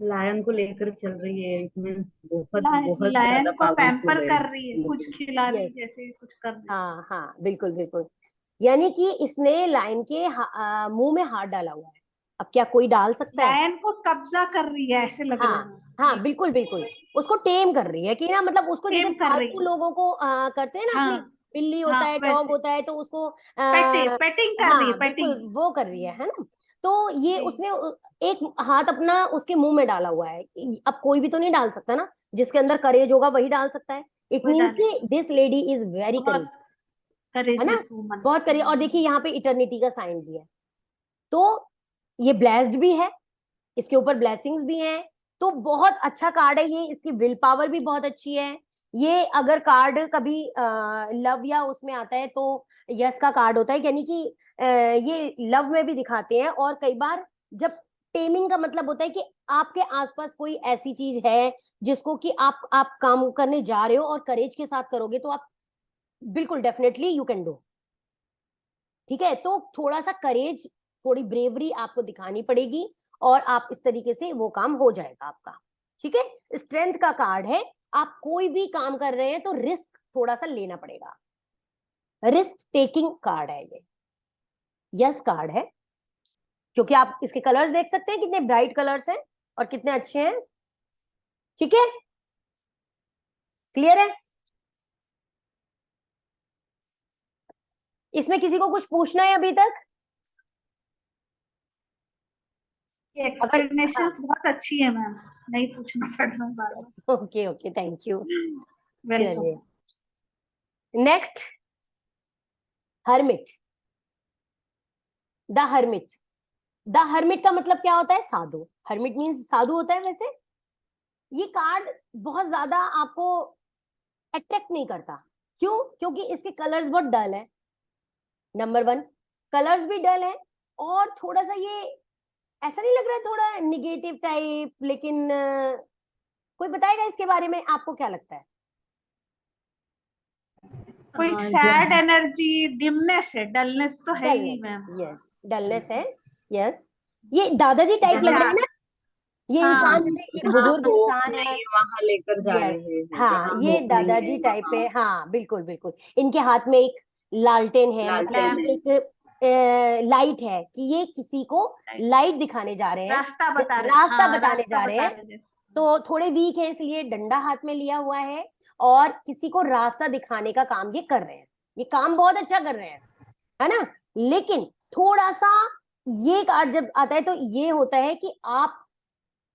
Speaker 3: लायन को लेकर चल रही है, इट मीन्स बहुत बहुत
Speaker 5: लायन
Speaker 3: ज्यादा
Speaker 5: को
Speaker 3: पावरफुल
Speaker 5: पैम्पर
Speaker 3: है।
Speaker 5: कर रही है, कुछ खिला रही है,
Speaker 1: Yes.
Speaker 5: जैसे कुछ कर रही है।
Speaker 1: हाँ हाँ बिल्कुल बिल्कुल, यानी कि इसने लायन के मुंह में हाथ डाला हुआ है। अब क्या कोई डाल सकता है?
Speaker 5: लायन को कब्जा कर रही है, ऐसे लग रहा
Speaker 1: हाँ
Speaker 5: है।
Speaker 1: हाँ बिल्कुल बिल्कुल, उसको टेम कर रही है कि ना, मतलब उसको जैसे
Speaker 5: टेम कर रही
Speaker 1: पालतू
Speaker 5: है।
Speaker 1: लोगों को करते हैं ना अपनी,
Speaker 5: हाँ
Speaker 1: बिल्ली होता
Speaker 5: हाँ,
Speaker 1: है, डॉग
Speaker 5: वैसे
Speaker 1: होता है, तो उसको
Speaker 5: पेटिंग कर रही है,
Speaker 1: हाँ बिल्कुल
Speaker 5: पेटिंग।
Speaker 1: वो कर रही है ना। तो ये
Speaker 5: जी।
Speaker 1: उसने एक हाथ अपना उसके मुंह में डाला हुआ है। अब कोई भी तो नहीं डाल सकता ना, जिसके अंदर करेज होगा वही डाल सकता है। इट मीन्स कि दिस लेडी इज वेरी
Speaker 5: बहुत
Speaker 1: करेज, है ना,
Speaker 5: courageous woman।
Speaker 1: बहुत करेज। और देखिए यहाँ पे इटर्निटी का साइन भी है, तो ये ब्लेस्ड भी है, इसके ऊपर ब्लेसिंग्स भी हैं, तो बहुत अच्छा कार्ड है ये। इसकी विल पावर भी बहुत अच्छी है। ये अगर कार्ड कभी लव या उसमें आता है तो यस का कार्ड होता है, यानी कि ये लव में भी दिखाते हैं। और कई बार जब टेमिंग का मतलब होता है कि आपके आसपास कोई ऐसी चीज है जिसको कि आप काम करने जा रहे हो और करेज के साथ करोगे तो आप बिल्कुल डेफिनेटली यू कैन डू। ठीक है, तो थोड़ा सा करेज, थोड़ी ब्रेवरी आपको दिखानी पड़ेगी और आप इस तरीके से वो काम हो जाएगा आपका। ठीक है, स्ट्रेंथ का कार्ड है। आप कोई भी काम कर रहे हैं तो रिस्क थोड़ा सा लेना पड़ेगा, रिस्क टेकिंग कार्ड है ये, यस कार्ड है। क्योंकि आप इसके कलर्स देख सकते हैं कितने ब्राइट कलर्स हैं और कितने अच्छे हैं। ठीक है, क्लियर है? इसमें किसी को कुछ पूछना है अभी तक? अगर
Speaker 5: एक्सप्लेनेशन बहुत अच्छी है मैम, नहीं पूछना पड़ना बार बार।
Speaker 1: Okay okay, thank you.
Speaker 5: Welcome.
Speaker 1: चलिए next, hermit. The hermit, the hermit का मतलब क्या होता है? साधु। हर्मिट मीन्स साधु होता है। वैसे ये कार्ड बहुत ज्यादा आपको अट्रैक्ट नहीं करता। क्यों? क्योंकि इसके कलर्स बहुत डल है, नंबर 1, कलर्स भी डल है, और थोड़ा सा ये ऐसा नहीं लग रहा है, थोड़ा निगेटिव टाइप। लेकिन कोई बताएगा इसके बारे में, आपको क्या लगता है?
Speaker 5: कोई
Speaker 3: हाँ,
Speaker 5: सैड एनर्जी, डिमनेस है, डलनेस तो है ही
Speaker 1: डलनेस,
Speaker 5: मैम।
Speaker 1: यस, डलनेस है, यस। ये दादाजी टाइप लग
Speaker 5: जैसे
Speaker 1: रहा है ना, ये
Speaker 5: हाँ,
Speaker 1: इंसान जैसे एक
Speaker 3: जहाँ
Speaker 1: बुजुर्ग
Speaker 3: होप
Speaker 1: इंसान है।
Speaker 3: नहीं वहां लेकर जा
Speaker 1: यस,
Speaker 3: रहे हैं,
Speaker 1: हाँ,
Speaker 3: जहाँ
Speaker 1: ये
Speaker 3: होप नहीं
Speaker 1: दादाजी
Speaker 3: है
Speaker 1: टाइप
Speaker 3: वहां
Speaker 1: है। हाँ बिल्कुल बिल्कुल। इनके हाथ में एक लालटेन है,
Speaker 3: लालटेन
Speaker 1: मतलब
Speaker 3: है।
Speaker 1: एक लाइट है, कि ये किसी को लाइट दिखाने जा रहे हैं,
Speaker 5: रास्ता बता रहे,
Speaker 1: रास्ता
Speaker 5: हाँ
Speaker 1: बताने
Speaker 5: रास्ता
Speaker 1: जा रहे
Speaker 5: बता
Speaker 1: हैं।
Speaker 5: रहे जैसे।
Speaker 1: तो थोड़े वीक है, इसलिए डंडा हाथ में लिया हुआ है और किसी को रास्ता दिखाने का काम ये कर रहे हैं। ये काम बहुत अच्छा कर रहे हैं, है ना। लेकिन थोड़ा सा ये कार्ड जब आता है तो ये होता है कि आप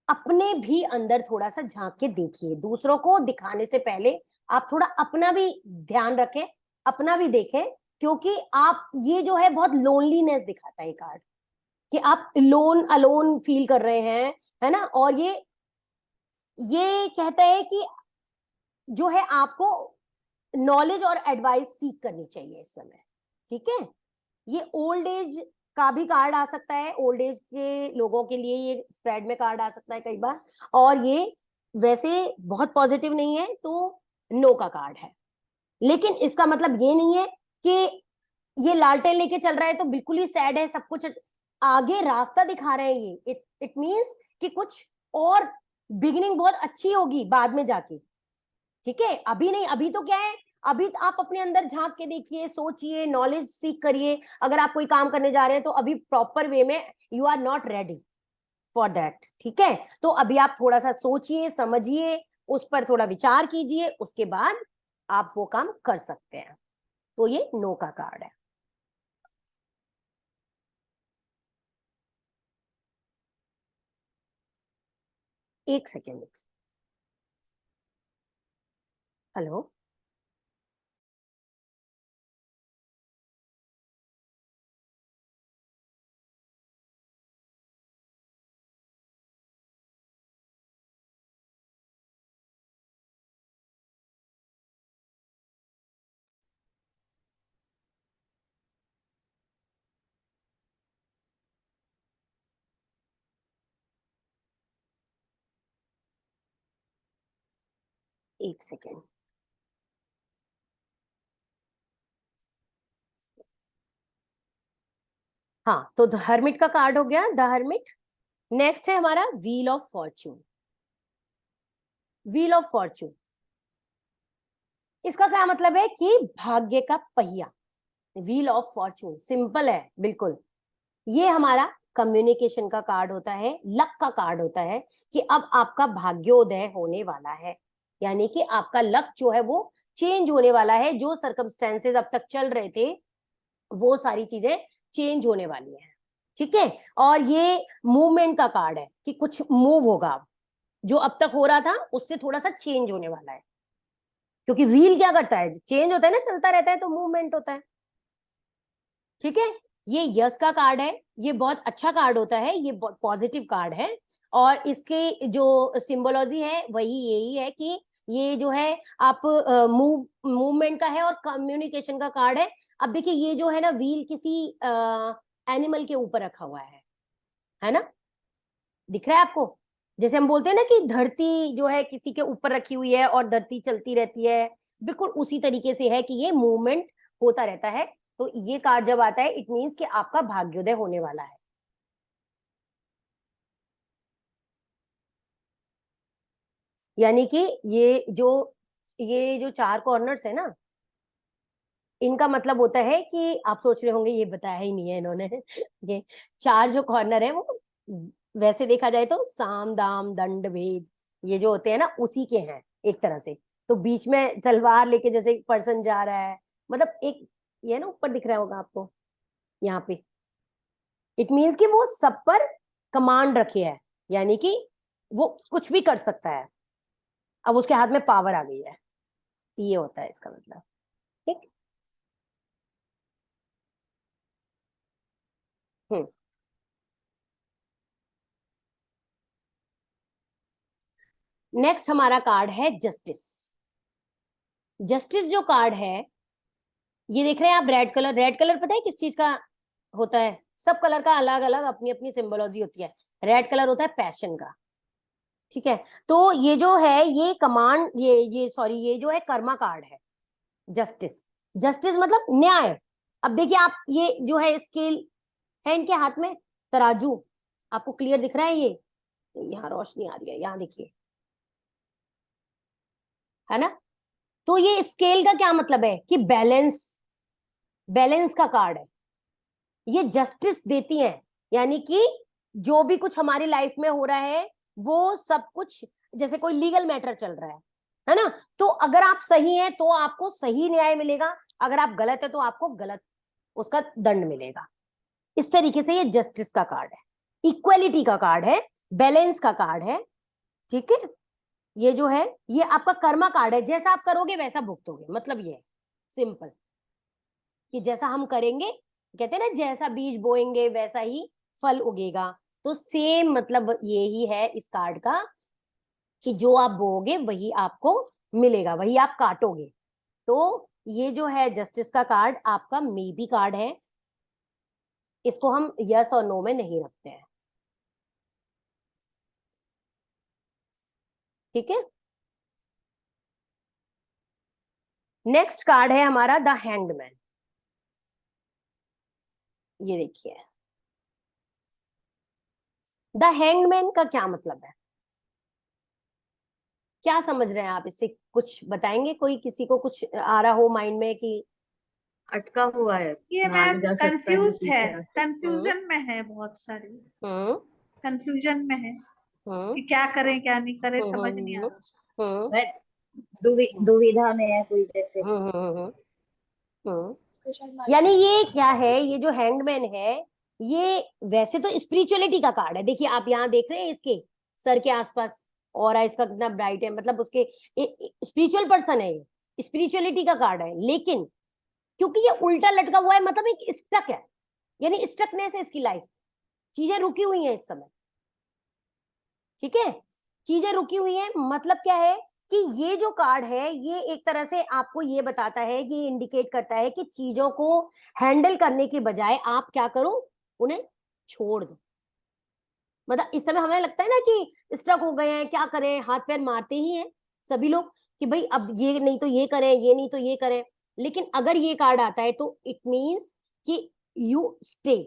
Speaker 1: अपने भी अंदर थोड़ा सा झांक के देखिए। दूसरों को दिखाने से पहले आप थोड़ा अपना भी ध्यान रखें, अपना भी देखें। क्योंकि आप ये जो है बहुत लोनलीनेस दिखाता है कार्ड, कि आप लोन अलोन फील कर रहे हैं, है ना। और ये कहता है कि जो है आपको नॉलेज और एडवाइस सीख करनी चाहिए इस समय। ठीक है, ये ओल्ड एज का भी कार्ड आ सकता है, ओल्ड एज के लोगों के लिए ये स्प्रेड में कार्ड आ सकता है कई बार। और ये वैसे बहुत पॉजिटिव नहीं है, तो नो का कार्ड है। लेकिन इसका मतलब ये नहीं है कि ये लालटेन लेके चल रहा है तो बिल्कुल ही सैड है, सब कुछ आगे रास्ता दिखा रहे हैं। ये इट मींस कि कुछ और बिगिनिंग बहुत अच्छी होगी बाद में जाके। ठीक है, अभी नहीं। अभी तो क्या है, अभी तो आप अपने अंदर झांक के देखिए, सोचिए, नॉलेज सीख करिए। अगर आप कोई काम करने जा रहे हैं तो अभी प्रॉपर वे में you are not ready for that. ठीक है, तो अभी आप थोड़ा सा सोचिए, समझिए, उस पर थोड़ा विचार कीजिए, उसके बाद आप वो काम कर सकते हैं। तो ये नो का कार्ड है। एक सेकेंड, हेलो। एक सेकेंड, हाँ, तो द हर्मिट का कार्ड हो गया, द हर्मिट। नेक्स्ट है हमारा wheel of Fortune. Wheel of Fortune, इसका क्या मतलब है? कि भाग्य का पहिया। व्हील ऑफ फॉर्च्यून सिंपल है बिल्कुल। ये हमारा कम्युनिकेशन का कार्ड होता है, लक का कार्ड होता है, कि अब आपका भाग्योदय होने वाला है। यानी कि आपका लक जो है वो चेंज होने वाला है। जो सर्कमस्टेंसेस अब तक चल रहे थे वो सारी चीजें चेंज होने वाली है। ठीक है, और ये मूवमेंट का कार्ड है, कि कुछ मूव होगा। जो अब तक हो रहा था उससे थोड़ा सा चेंज होने वाला है। क्योंकि व्हील क्या करता है, चेंज होता है ना, चलता रहता है तो मूवमेंट होता है। ठीक है, ये यस का कार्ड है, ये बहुत अच्छा कार्ड होता है, ये बहुत पॉजिटिव कार्ड है, और इसके जो सिंबोलॉजी है वही यही है कि ये जो है आप मूवमेंट का है और कम्युनिकेशन का कार्ड है। अब देखिए ये जो है ना व्हील किसी एनिमल के ऊपर रखा हुआ है ना, दिख रहा है आपको? जैसे हम बोलते हैं ना कि धरती जो है किसी के ऊपर रखी हुई है और धरती चलती रहती है, बिल्कुल उसी तरीके से है कि ये मूवमेंट होता रहता है। तो ये कार्ड जब आता है इट मीन्स कि आपका भाग्योदय होने वाला है। यानी कि ये जो 4 कॉर्नर्स है ना, इनका मतलब होता है कि आप सोच रहे होंगे ये बताया ही नहीं है इन्होंने ये 4 जो कॉर्नर है वो वैसे देखा जाए तो साम दाम दंड भेद ये जो होते हैं ना उसी के हैं एक तरह से। तो बीच में तलवार लेके जैसे एक पर्सन जा रहा है, मतलब एक ये ना ऊपर दिख रहा होगा आपको यहाँ पे, इट मीन्स कि वो सब पर कमांड रखे है, यानी कि वो कुछ भी कर सकता है, अब उसके हाथ में पावर आ गई है, ये होता है इसका मतलब। ठीक, नेक्स्ट हमारा कार्ड है जस्टिस। जस्टिस जो कार्ड है, ये देख रहे हैं आप, रेड कलर, रेड कलर पता है किस चीज का होता है? सब कलर का अलग अलग अपनी अपनी सिंबोलॉजी होती है। रेड कलर होता है पैशन का, ठीक है? तो ये जो है ये कमांड, ये सॉरी, ये जो है कर्मा कार्ड है जस्टिस। जस्टिस मतलब न्याय। अब देखिए आप, ये जो है स्केल है इनके हाथ में, तराजू, आपको क्लियर दिख रहा है? ये यहाँ रोशनी आ रही है, यहाँ देखिए, है ना? तो ये स्केल का क्या मतलब है कि बैलेंस, बैलेंस का कार्ड है। ये जस्टिस देती हैं, यानी कि जो भी कुछ हमारी लाइफ में हो रहा है वो सब कुछ, जैसे कोई लीगल मैटर चल रहा है ना, तो अगर आप सही हैं तो आपको सही न्याय मिलेगा, अगर आप गलत है तो आपको गलत उसका दंड मिलेगा। इस तरीके से ये जस्टिस का कार्ड है, इक्वलिटी का कार्ड है, बैलेंस का कार्ड है। ठीक है, ये जो है ये आपका कर्मा कार्ड है, जैसा आप करोगे वैसा भुगतोगे, मतलब ये सिंपल कि जैसा हम करेंगे, कहते हैं ना जैसा बीज बोएंगे वैसा ही फल उगेगा, तो सेम मतलब यही है इस कार्ड का कि जो आप बोओगे वही आपको मिलेगा, वही आप काटोगे। तो ये जो है जस्टिस का कार्ड आपका मे बी कार्ड है, इसको हम यस और नो में नहीं रखते हैं। ठीक है, नेक्स्ट कार्ड है हमारा द हैंग्ड मैन। ये देखिए, द हैंग्ड मैन का क्या मतलब है, क्या समझ रहे हैं आप इससे? कुछ बताएंगे? कोई किसी को कुछ आ रहा हो माइंड में कि
Speaker 3: अटका हुआ है,
Speaker 5: ये
Speaker 3: आगे
Speaker 5: मैम
Speaker 3: जा सकता है,
Speaker 5: कंफ्यूज
Speaker 3: पीछे
Speaker 5: है,
Speaker 3: आ सकता है।
Speaker 5: कंफ्यूजन में है, बहुत सारी
Speaker 1: हम्म
Speaker 5: कंफ्यूजन में है
Speaker 1: हम्म
Speaker 5: कि क्या करें क्या नहीं करें,
Speaker 1: हम्म
Speaker 5: समझ नहीं आ
Speaker 1: हम्म
Speaker 5: रहा।
Speaker 1: हम्म
Speaker 2: वह दुविधा में है कोई, जैसे
Speaker 1: हम्म हम्म हम्म
Speaker 2: उसको शायद
Speaker 1: यानी
Speaker 2: मार्केट
Speaker 1: ये क्या है, ये जो हैंगमैन है ये वैसे तो स्पिरिचुअलिटी का कार्ड है। देखिए आप यहाँ देख रहे हैं इसके सर के आसपास और इसका कितना ब्राइट है, मतलब उसके स्पिरिचुअल पर्सन है, ये स्पिरिचुअलिटी का कार्ड है। लेकिन क्योंकि ये उल्टा लटका हुआ है, मतलब एक स्टक है, यानी स्टकनेस है इसकी लाइफ, चीजें रुकी हुई हैं इस समय। ठीक है, चीजें रुकी हुई हैं, मतलब क्या है कि ये जो कार्ड है ये एक तरह से आपको ये बताता है कि इंडिकेट करता है कि चीजों को हैंडल करने के बजाय आप क्या करो, उन्हें छोड़ दो। मतलब इस समय हमें लगता है ना कि स्ट्रक हो गए हैं, क्या करें, हाथ पैर मारते ही हैं सभी लोग कि भाई अब ये नहीं तो ये करें, ये नहीं तो ये करें। लेकिन अगर ये कार्ड आता है तो इट मीन्स कि यू स्टे,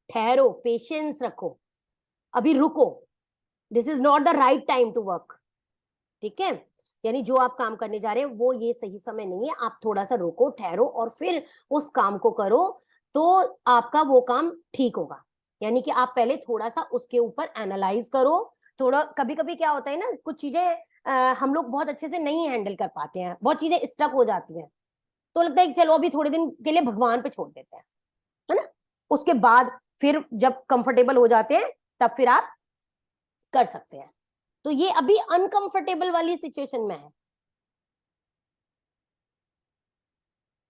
Speaker 1: ठहरो, पेशेंस रखो, अभी रुको, this is not the right time to work. ठीक है, यानी जो आप काम करने जा रहे हैं वो ये सही समय नहीं है, आप थोड़ा सा रुको, ठहरो और फिर उस काम को करो, तो आपका वो काम ठीक होगा। यानी कि आप पहले थोड़ा सा उसके ऊपर एनालाइज करो। थोड़ा कभी कभी क्या होता है ना, कुछ चीजें हम लोग बहुत अच्छे से नहीं हैंडल कर पाते हैं, बहुत चीजें स्टक हो जाती हैं, तो लगता है कि चलो अभी थोड़े दिन के लिए भगवान पे छोड़ देते हैं, है ना? उसके बाद फिर जब कंफर्टेबल हो जाते हैं तब फिर आप कर सकते हैं। तो ये अभी अनकंफर्टेबल वाली सिचुएशन में है,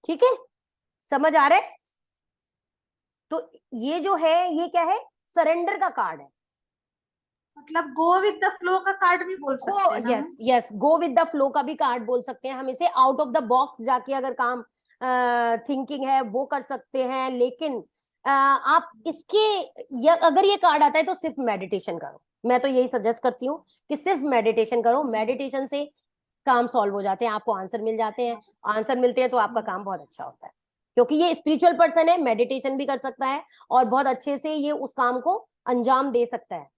Speaker 1: ठीक है, समझ आ रहा है? तो ये जो है ये क्या है, सरेंडर का कार्ड है।
Speaker 5: मतलब गो विद द फ्लो का कार्ड भी बोल सकते हैं ना
Speaker 1: yes yes, go with the flow का भी कार्ड बोल सकते हैं हम इसे। आउट ऑफ द बॉक्स जाके अगर काम थिंकिंग है वो कर सकते हैं, लेकिन आप इसके अगर ये कार्ड आता है तो सिर्फ मेडिटेशन करो। मैं तो यही सजेस्ट करती हूँ कि सिर्फ मेडिटेशन करो। मेडिटेशन से काम सॉल्व हो जाते हैं, आपको आंसर मिल जाते हैं। आंसर मिलते हैं तो आपका काम बहुत अच्छा होता है, क्योंकि ये स्पिरिचुअल पर्सन है, मेडिटेशन भी कर सकता है और बहुत अच्छे से ये उस काम को अंजाम दे सकता है।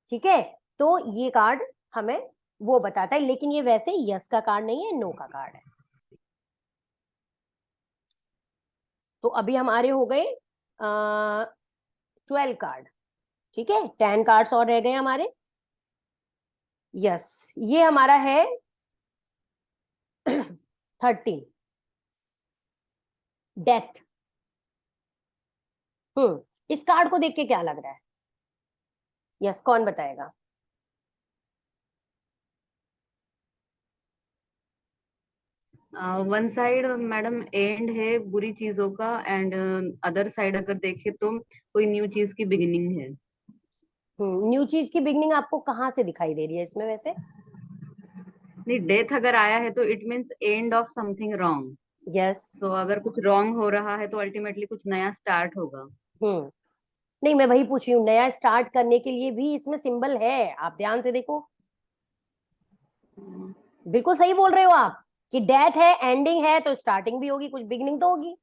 Speaker 1: ठीक है, तो ये कार्ड हमें वो बताता है, लेकिन ये वैसे यस का कार्ड नहीं है, नो का कार्ड है। तो अभी हमारे हो गए 12 कार्ड। ठीक है, 10 कार्ड्स और रह गए हमारे। यस, ये हमारा है 13, डेथ। इस कार्ड को देख के क्या लग रहा है? यस, कौन बताएगा?
Speaker 3: वन साइड मैडम एंड है बुरी चीजों का, एंड अदर साइड अगर देखे तो कोई न्यू चीज की बिगिनिंग है।
Speaker 1: न्यू चीज की बिगनिंग आपको कहाँ से दिखाई दे रही है इसमें वैसे?
Speaker 3: नहीं, डेथ अगर आया है तो it means end of something wrong.
Speaker 1: Yes.
Speaker 3: तो अगर कुछ रॉन्ग हो रहा है तो अल्टीमेटली कुछ नया स्टार्ट होगा।
Speaker 1: हम्म नहीं, मैं वही पूछ रही हूँ, नया स्टार्ट करने के लिए भी इसमें सिंबल है, आप ध्यान से देखो। बिल्कुल सही बोल रहे हो आप कि डेथ है, एंडिंग है, तो स्टार्टिंग भी होगी, कुछ बिगनिंग तो होगी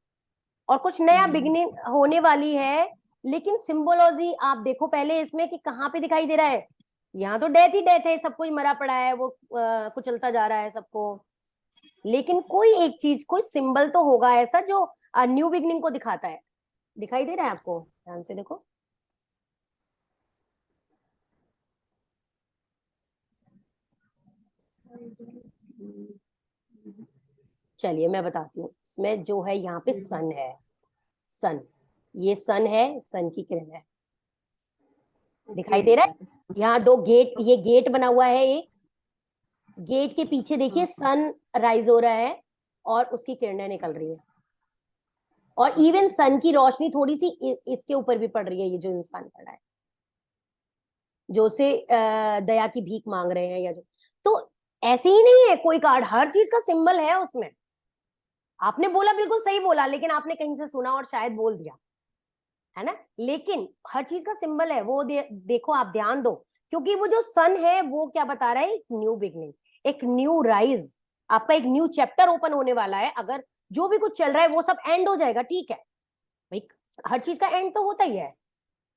Speaker 1: और कुछ नया बिगनिंग होने वाली है। लेकिन सिंबोलॉजी आप देखो पहले इसमें कि कहाँ पे दिखाई दे रहा है। यहाँ तो डेथ ही डेथ है, सब कुछ मरा पड़ा है, वो कुचलता जा रहा है सबको। लेकिन कोई एक चीज, कोई सिंबल तो होगा ऐसा जो न्यू बिगनिंग को दिखाता है। दिखाई दे रहा है आपको? ध्यान से देखो। चलिए मैं बताती हूँ, इसमें जो है यहाँ पे सन है। सन, ये सन है, सन की किरण है। दिखाई दे रहा है? यहाँ दो गेट, ये गेट बना हुआ है एक, गेट के पीछे देखिए सन राइज हो रहा है और उसकी किरणें निकल रही है। और इवन सन की रोशनी थोड़ी सी इसके ऊपर भी पड़ रही है, ये जो इंसान खड़ा है, जो उसे दया की भीख मांग रहे हैं या जो। तो ऐसे ही नहीं है कोई कार्ड, हर चीज का सिंबल है उसमें। आपने बोला बिल्कुल सही बोला, लेकिन आपने कहीं से सुना और शायद बोल दिया, है ना? लेकिन हर चीज का सिंबल है वो देखो, आप ध्यान दो, क्योंकि वो जो सन है वो क्या बता रहा है? एक न्यू बिगनिंग, एक न्यू राइज, आपका एक न्यू चैप्टर ओपन होने वाला है। अगर जो भी कुछ चल रहा है वो सब एंड हो जाएगा, ठीक है भाई, हर चीज का एंड तो होता ही है।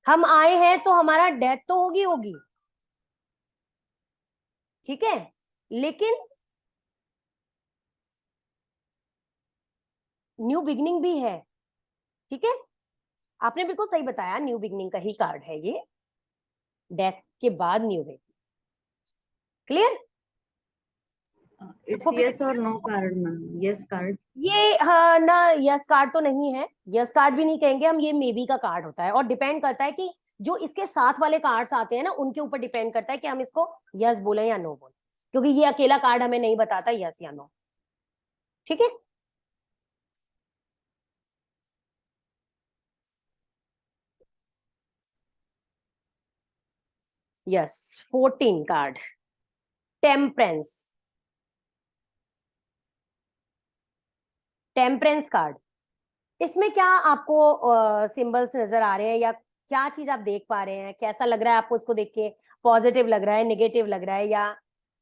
Speaker 1: हम आए हैं तो हमारा डेथ तो होगी होगी, ठीक है, लेकिन न्यू बिगनिंग भी है। ठीक है, आपने बिल्कुल सही बताया, न्यू बिगनिंग का ही कार्ड है ये, डेथ के बाद new beginning. Clear?
Speaker 3: It's yes और no card ma'am. Yes card,
Speaker 1: ये हाँ ना, यस कार्ड तो नहीं है, यस कार्ड भी नहीं कहेंगे हम, ये मे बी का कार्ड होता है और डिपेंड करता है कि जो इसके साथ वाले कार्ड्स आते हैं ना उनके ऊपर डिपेंड करता है कि हम इसको यस बोले या नो बोले, क्योंकि ये अकेला कार्ड हमें नहीं बताता यस या नो। ठीक है, yes, 14 card, temperance. Temperance card, इसमें क्या आपको सिंबल्स नजर आ रहे हैं या क्या चीज आप देख पा रहे हैं? कैसा लग रहा है आपको इसको देख के? पॉजिटिव लग रहा है, नेगेटिव लग रहा है, या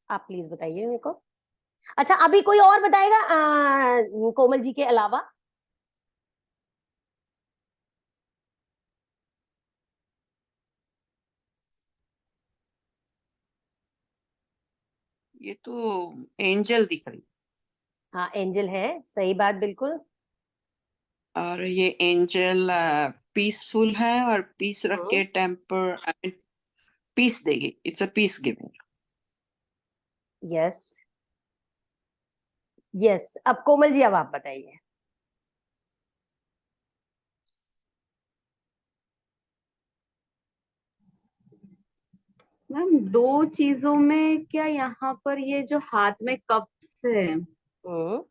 Speaker 1: आप प्लीज बताइए मेरे को। अच्छा, अभी कोई और बताएगा कोमल जी के अलावा?
Speaker 6: ये तो एंजल दिख रही,
Speaker 1: हाँ, एंजल है, सही बात, बिल्कुल।
Speaker 6: और ये एंजल पीसफुल है और पीस रख के टेम्पर पीस देगी, it's a peace giving.
Speaker 1: Yes yes, अब कोमल जी अब आप बताइए।
Speaker 3: मैम दो चीजों में क्या यहाँ पर ये जो हाथ में कप्स है,
Speaker 1: हम्म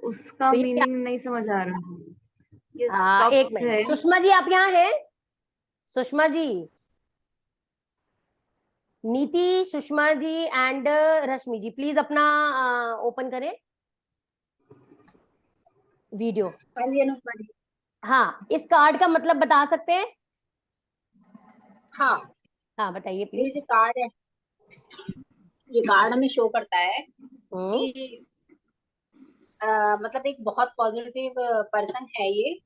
Speaker 3: उसका
Speaker 1: तो ये क्या?
Speaker 3: मीनिंग नहीं समझ आ रहा है। ये
Speaker 1: एक
Speaker 3: स्टॉक्स
Speaker 1: मिनट,
Speaker 3: है।
Speaker 1: सुषमा जी आप यहाँ हैं? सुषमा जी, नीति, Sushma ji and Rashmi ji, please अपना ओपन करें वीडियो।
Speaker 2: हाँ जी अनुपमा जी।
Speaker 1: हाँ, इस कार्ड का मतलब बता सकते हैं?
Speaker 2: हाँ,
Speaker 1: हाँ बताइए
Speaker 2: ये
Speaker 1: प्लीज।
Speaker 2: जो कार्ड है, ये कार्ड हमें शो करता है
Speaker 1: हम्म
Speaker 2: कि मतलब एक बहुत पॉजिटिव पर्सन है ये,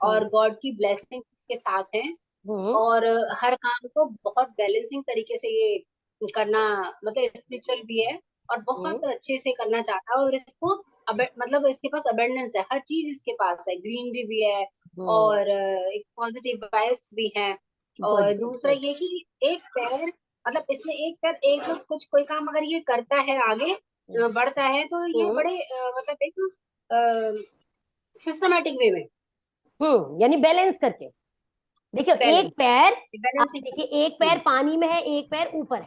Speaker 2: और
Speaker 1: हम्म
Speaker 2: गॉड की ब्लेसिंग इसके साथ है,
Speaker 1: हम्म
Speaker 2: और हर काम को बहुत बैलेंसिंग तरीके से ये करना, मतलब स्पिरिचुअल भी है और
Speaker 1: हम्म
Speaker 2: बहुत अच्छे से करना चाहता है, और इसको मतलब इसके पास अबेंडेंस है, हर चीज इसके पास है, ग्रीनरी भी है, और एक पॉजिटिव वाइब्स भी है।
Speaker 1: गुड
Speaker 2: और
Speaker 1: गुड
Speaker 2: दूसरा
Speaker 1: गुड।
Speaker 2: ये कि एक पैर, मतलब इसमें एक पैर, एक कुछ कोई काम अगर ये करता है आगे बढ़ता है, तो ये बड़े मतलब एक सिस्टमेटिक वे में
Speaker 1: यानी बैलेंस करके। देखियो, एक
Speaker 2: बैलेंस
Speaker 1: पैर, आप
Speaker 2: बैलेंसिंग।
Speaker 1: देखिए, एक पैर पानी में है, एक पैर ऊपर